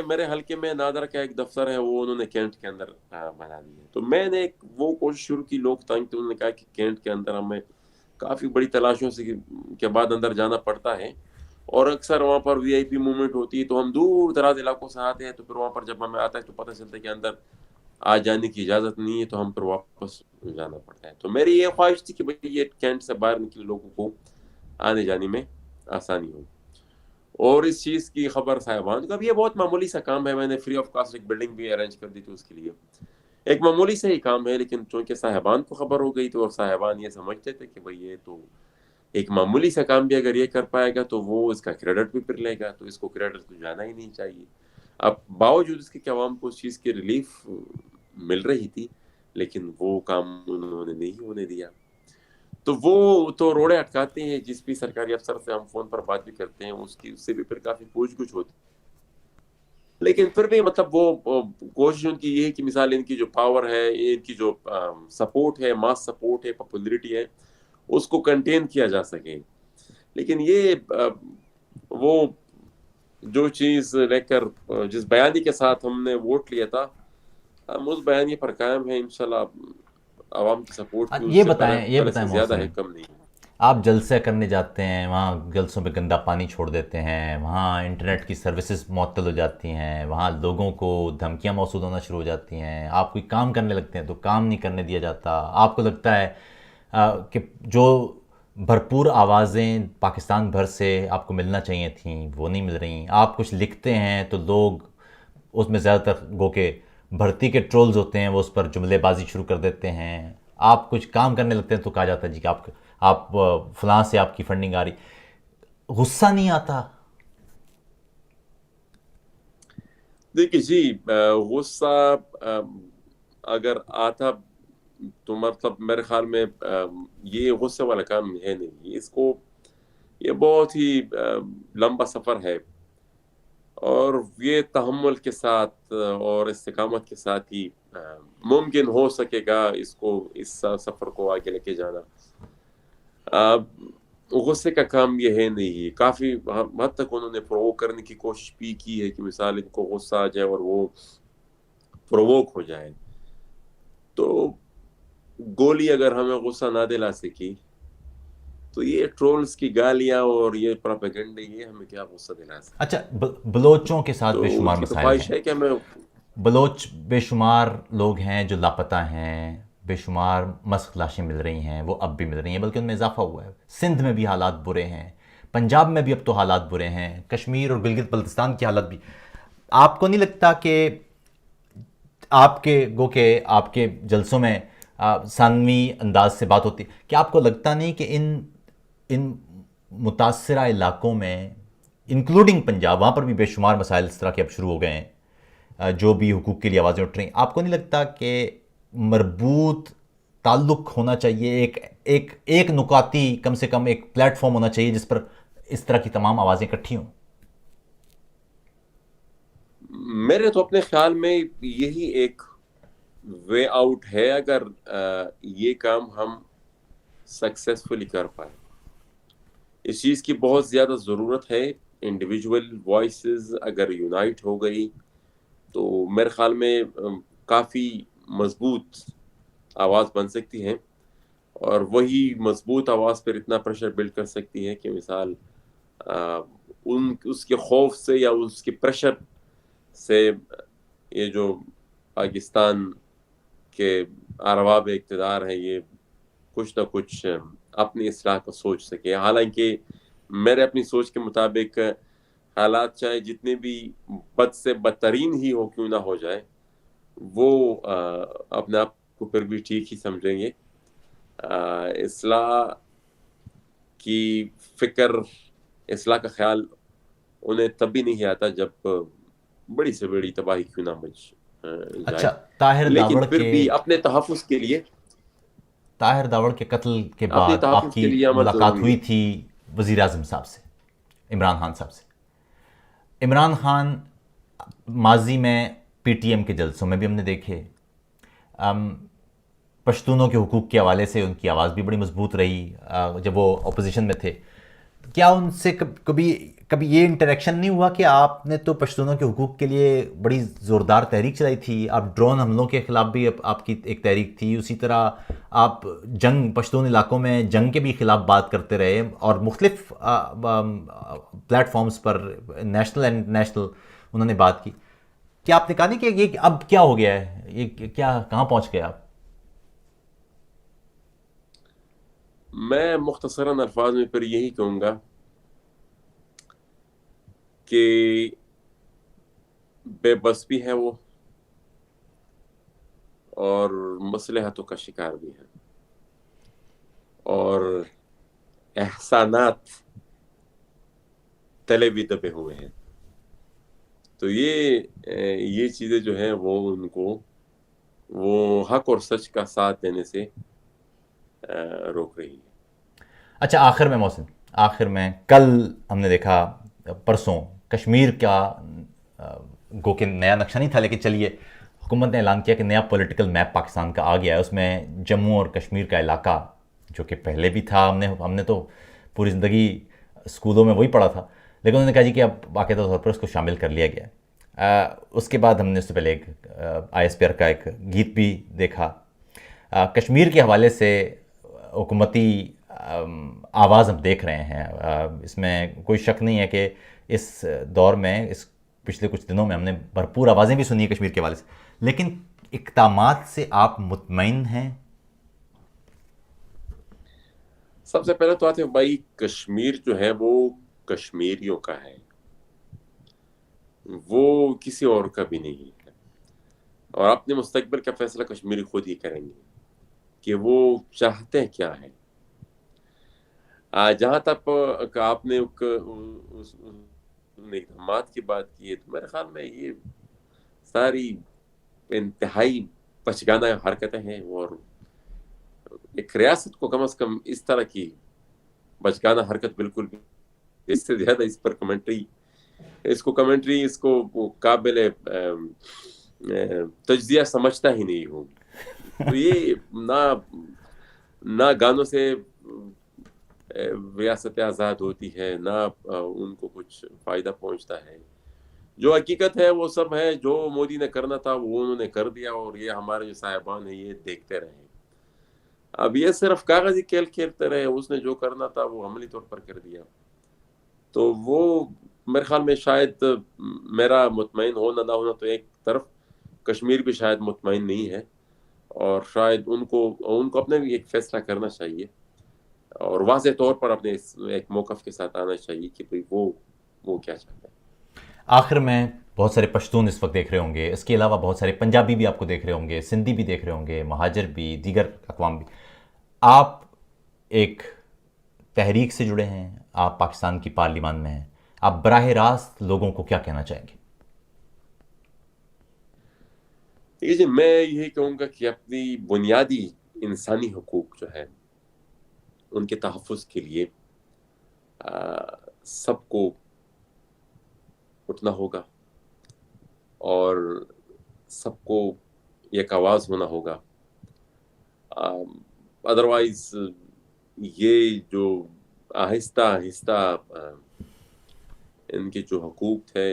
میرے حلقے میں نادر کا ایک دفتر ہے، وہ انہوں نے کینٹ کے اندر بنا دیا. تو میں نے وہ کوشش شروع کی لوگ تنگ، تو انہوں نے کہا کہ کینٹ کے اندر ہمیں کافی بڑی تلاشوں کے بعد اندر جانا پڑتا ہے، اور اکثر وہاں پر وی آئی پی موومنٹ ہوتی ہے، تو ہم دور دراز علاقوں سے آتے ہیں، تو پھر وہاں پر جب ہمیں آتا ہے تو پتہ چلتا ہے کہ اندر آ جانے کی اجازت نہیں ہے، تو ہم پھر واپس جانا پڑتا ہے. تو میری یہ خواہش تھی کہ بھئی یہ کینٹ سے باہر نکلے لوگوں کو آنے جانے میں آسانی ہو، اور اس چیز کی خبر صاحبان کو. اب یہ بہت معمولی سا کام ہے، میں نے فری آف کاسٹ ایک بلڈنگ بھی ارینج کر دی تھی اس کے لیے. ایک معمولی سے ہی کام ہے، لیکن چونکہ صاحبان کو خبر ہو گئی تو، اور صاحبان یہ سمجھتے تھے کہ بھئی یہ تو ایک معمولی سا کام بھی اگر یہ کر پائے گا تو وہ اس کا کریڈٹ بھی پھر لے گا، تو اس کو کریڈٹ تو جانا ہی نہیں چاہیے. اب باوجود اس کے کہ عوام کو اس چیز کی ریلیف مل رہی تھی، لیکن وہ کام انہوں نے نہیں ہونے دیا. تو وہ تو روڑے اٹکاتے ہیں. جس بھی سرکاری افسر سے ہم فون پر بات بھی کرتے ہیں، اس سے بھی پھر کافی پوچھ گچھ ہوتی، لیکن پھر بھی مطلب وہ کوشش ان کی یہ ہے کہ مثال ان کی جو پاور ہے، ان کی جو سپورٹ ہے، ماس سپورٹ ہے، پاپولرٹی ہے، اس کو کنٹین کیا جا سکے. لیکن یہ وہ جو چیز لے کر، جس بیانی کے ساتھ ہم نے ووٹ لیا تھا، ہم اس بیانی پر قائم ہیں. انشاءاللہ عوام کی سپورٹ بھی اس یہ سے بتائیں پہلے سے زیادہ محسن، ہے، کم نہیں. آپ جلسے کرنے جاتے ہیں، وہاں جلسوں پہ گندا پانی چھوڑ دیتے ہیں، وہاں انٹرنیٹ کی سروسز معطل ہو جاتی ہیں، وہاں لوگوں کو دھمکیاں موصول ہونا شروع ہو جاتی ہیں، آپ کوئی کام کرنے لگتے ہیں تو کام نہیں کرنے دیا جاتا، آپ کو لگتا ہے کہ جو بھرپور آوازیں پاکستان بھر سے آپ کو ملنا چاہیے تھیں وہ نہیں مل رہی، آپ کچھ لکھتے ہیں تو لوگ اس میں زیادہ تر گو کہ بھرتی کے ٹرولز ہوتے ہیں وہ اس پر جملے بازی شروع کر دیتے ہیں، آپ کچھ کام کرنے لگتے ہیں تو کہا جاتا ہے جی کہ آپ فلاں سے آپ کی فنڈنگ آ رہی، غصہ نہیں آتا؟ دیکھیے جی، غصہ اگر آتا تو مطلب میرے خیال میں یہ غصے والا کام ہے نہیں، اس کو یہ بہت ہی لمبا سفر ہے، اور یہ تحمل کے ساتھ اور استقامت کے ساتھ ہی ممکن ہو سکے گا اس سفر کو آگے لے کے جانا۔ غصے کا کام یہ ہے نہیں، کافی حد تک انہوں نے پرووک کرنے کی کوشش بھی کی ہے کہ مثال ان کو غصہ آ جائے اور وہ پرووک ہو جائے، تو گولی اگر ہمیں غصہ نہ دلا سکی تو یہ ٹرولز کی گالیاں اور یہ پروپیگنڈے یہ ہمیں کیا غصہ دلا سکتے اچھا، ہیں؟ بلوچوں کے ساتھ تو بے ان شمار کی تو مسائل خواہش ہیں، ہے کہ ہمیں بلوچ بے شمار لوگ ہیں جو لاپتہ ہیں، بے شمار مسخ لاشیں مل رہی ہیں، وہ اب بھی مل رہی ہیں بلکہ ان میں اضافہ ہوا ہے، سندھ میں بھی حالات برے ہیں، پنجاب میں بھی اب تو حالات برے ہیں، کشمیر اور گلگت بلتستان کی حالت بھی، آپ کو نہیں لگتا کہ آپ کے گو کہ آپ کے جلسوں میں ثانوی انداز سے بات ہوتی، کہ آپ کو لگتا نہیں کہ ان متاثرہ علاقوں میں انکلوڈنگ پنجاب، وہاں پر بھی بے شمار مسائل اس طرح کے اب شروع ہو گئے ہیں جو بھی حقوق کے لیے آوازیں اٹھ رہی ہیں، آپ کو نہیں لگتا کہ مربوط تعلق ہونا چاہیے، ایک نکاتی کم سے کم ایک پلیٹ فارم ہونا چاہیے جس پر اس طرح کی تمام آوازیں اکٹھی ہوں؟ میرے تو اپنے خیال میں یہی ایک وے آؤٹ ہے، اگر یہ کام ہم سکسیسفلی کر پائے۔ اس چیز کی بہت زیادہ ضرورت ہے، انڈیویجول وائسز اگر یونائٹ ہو گئی تو میرے خیال میں کافی مضبوط آواز بن سکتی ہے، اور وہی مضبوط آواز پر اتنا پریشر بلڈ کر سکتی ہے کہ مثال اس کے خوف سے یا اس کے پریشر سے یہ جو پاکستان کے ارباب اقتدار ہیں یہ کچھ نہ کچھ اپنی اصلاح کو سوچ سکے۔ حالانکہ میرے اپنی سوچ کے مطابق حالات چاہے جتنے بھی بد سے بدترین ہی ہو کیوں نہ ہو جائے، وہ اپنے آپ کو پھر بھی ٹھیک ہی سمجھیں گے۔ اصلاح کی فکر، اصلاح کا خیال انہیں تب بھی نہیں آتا جب بڑی سے بڑی تباہی کیوں نہ مچ جائے، اچھا، طاہر لیکن داوڑ پھر کے بھی اپنے تحفظ کے لیے طاہر داوڑ کے قتل کے اپنے بعد آپ تحفظ کی کے لیے عمل ملاقات ضروری ہوئی ہے۔ تھی وزیر اعظم صاحب سے، عمران خان صاحب سے۔ عمران خان ماضی میں پی ٹی ایم کے جلسوں میں بھی ہم نے دیکھے، پشتونوں کے حقوق کے حوالے سے ان کی آواز بھی بڑی مضبوط رہی جب وہ اپوزیشن میں تھے۔ کیا ان سے کبھی یہ انٹریکشن نہیں ہوا کہ آپ نے تو پشتونوں کے حقوق کے لیے بڑی زوردار تحریک چلائی تھی، آپ ڈرون حملوں کے خلاف بھی آپ کی ایک تحریک تھی، اسی طرح آپ پشتون علاقوں میں جنگ کے بھی خلاف بات کرتے رہے اور مختلف پلیٹ فارمز پر نیشنل اینڈ انٹرنیشنل انہوں نے بات کی، کیا آپ نے کہا نہیں کہ یہ اب کیا ہو گیا ہے، یہ کیا کہاں پہنچ گئے آپ؟ میں مختصراً الفاظ میں پھر یہی کہوں گا کہ بے بس بھی ہے وہ، اور مصلحتوں کا شکار بھی ہے، اور احسانات تلے بھی دبے ہوئے ہیں، تو یہ چیزیں جو ہیں وہ ان کو وہ حق اور سچ کا ساتھ دینے سے روک رہی ہے۔ اچھا، آخر میں محسن، آخر میں کل ہم نے دیکھا، پرسوں کشمیر کا گو کہ نیا نقشہ نہیں تھا لیکن چلیے حکومت نے اعلان کیا کہ نیا پولیٹیکل میپ پاکستان کا آ گیا ہے، اس میں جموں اور کشمیر کا علاقہ جو کہ پہلے بھی تھا، ہم نے تو پوری زندگی اسکولوں میں وہی پڑھا تھا، لیکن انہوں نے کہا جی کہ اب باقاعدہ طور پر اس کو شامل کر لیا گیا ہے۔ اس کے بعد ہم نے اس سے پہلے ایک آئی ایس پی آر کا ایک گیت بھی دیکھا۔ کشمیر کے حوالے سے حکومتی آواز ہم دیکھ رہے ہیں، اس میں کوئی شک نہیں ہے کہ اس دور میں، اس پچھلے کچھ دنوں میں ہم نے بھرپور آوازیں بھی سنی ہیں کشمیر کے حوالے سے، لیکن اقدامات سے آپ مطمئن ہیں؟ سب سے پہلے تو آتے ہیں بھائی، کشمیر جو ہے وہ کشمیریوں کا ہے، وہ کسی اور کا بھی نہیں ہے، اور اپنے مستقبل کا فیصلہ کشمیری خود ہی کریں گے کہ وہ چاہتے کیا ہے۔ جہاں تک آپ نے اس اقدامات کی بات کی ہے، تو میرے خیال میں یہ ساری انتہائی بچگانہ حرکتیں ہیں، اور ایک ریاست کو کم از کم اس طرح کی بچگانہ حرکت بالکل بھی، اس سے زیادہ اس پر کمنٹری اس کو قابل تجزیہ سمجھتا ہی نہیں ہوں۔ تو یہ نہ گانوں سے ریاست آزاد ہوتی ہے، نہ ان کو کچھ فائدہ پہنچتا ہے۔ جو حقیقت ہے وہ سب ہے، جو مودی نے کرنا تھا وہ انہوں نے کر دیا، اور یہ ہمارے جو صاحبان ہیں یہ دیکھتے رہے۔ اب یہ صرف کاغذی کھیل کھیلتے رہے، اس نے جو کرنا تھا وہ عملی طور پر کر دیا۔ تو وہ میرے خیال میں شاید میرا مطمئن ہونا نہ ہونا تو ایک طرف، کشمیر بھی شاید مطمئن نہیں ہے، اور شاید ان کو اپنے بھی ایک فیصلہ کرنا چاہیے، اور واضح طور پر اپنے ایک موقف کے ساتھ آنا چاہیے کہ بھئی وہ کیا چاہتے ہیں۔ آخر میں بہت سارے پشتون اس وقت دیکھ رہے ہوں گے، اس کے علاوہ بہت سارے پنجابی بھی آپ کو دیکھ رہے ہوں گے، سندھی بھی دیکھ رہے ہوں گے، مہاجر بھی، دیگر اقوام بھی۔ آپ ایک تحریک سے جڑے ہیں، آپ پاکستان کی پارلیمان میں ہیں، آپ براہ راست لوگوں کو کیا کہنا چاہیں گے؟ جی، میں یہی کہوں گا کہ اپنی بنیادی انسانی حقوق جو ہے ان کے تحفظ کے لیے سب کو اٹھنا ہوگا، اور سب کو ایک آواز ہونا ہوگا۔ ادروائز یہ جو آہستہ آہستہ ان کے جو حقوق تھے،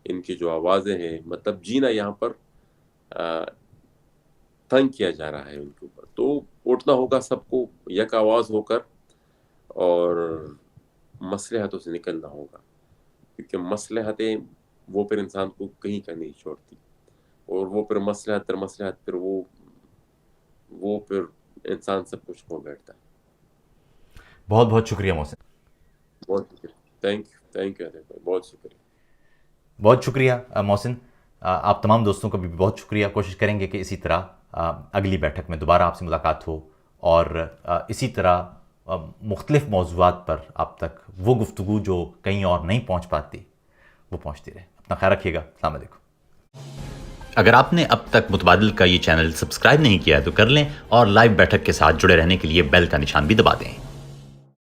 ان کی جو آوازیں ہیں، مطلب جینا یہاں پر تنگ کیا جا رہا ہے ان کے اوپر، تو اٹھنا ہوگا سب کو یک آواز ہو کر، اور مصلحتوں سے نکلنا ہوگا، کیونکہ مصلحتیں وہ پھر انسان کو کہیں کا نہیں چھوڑتی، اور وہ پھر مصلحت در مصلحت، پھر وہ پھر انسان سب کچھ کھو بیٹھتا ہے۔ بہت بہت شکریہ محسن۔ بہت شکریہ، تھینک یو، بہت شکریہ۔ بہت شکریہ محسن۔ آپ تمام دوستوں کا بھی بہت شکریہ۔ کوشش کریں گے کہ اسی طرح اگلی بیٹھک میں دوبارہ آپ سے ملاقات ہو، اور اسی طرح مختلف موضوعات پر آپ تک وہ گفتگو جو کہیں اور نہیں پہنچ پاتی وہ پہنچتی رہے۔ اپنا خیال رکھیے گا۔ السلام علیکم۔ اگر آپ نے اب تک متبادل کا یہ چینل سبسکرائب نہیں کیا ہے تو کر لیں، اور لائیو بیٹھک کے ساتھ جڑے رہنے کے لیے بیل کا نشان بھی دبا دیں۔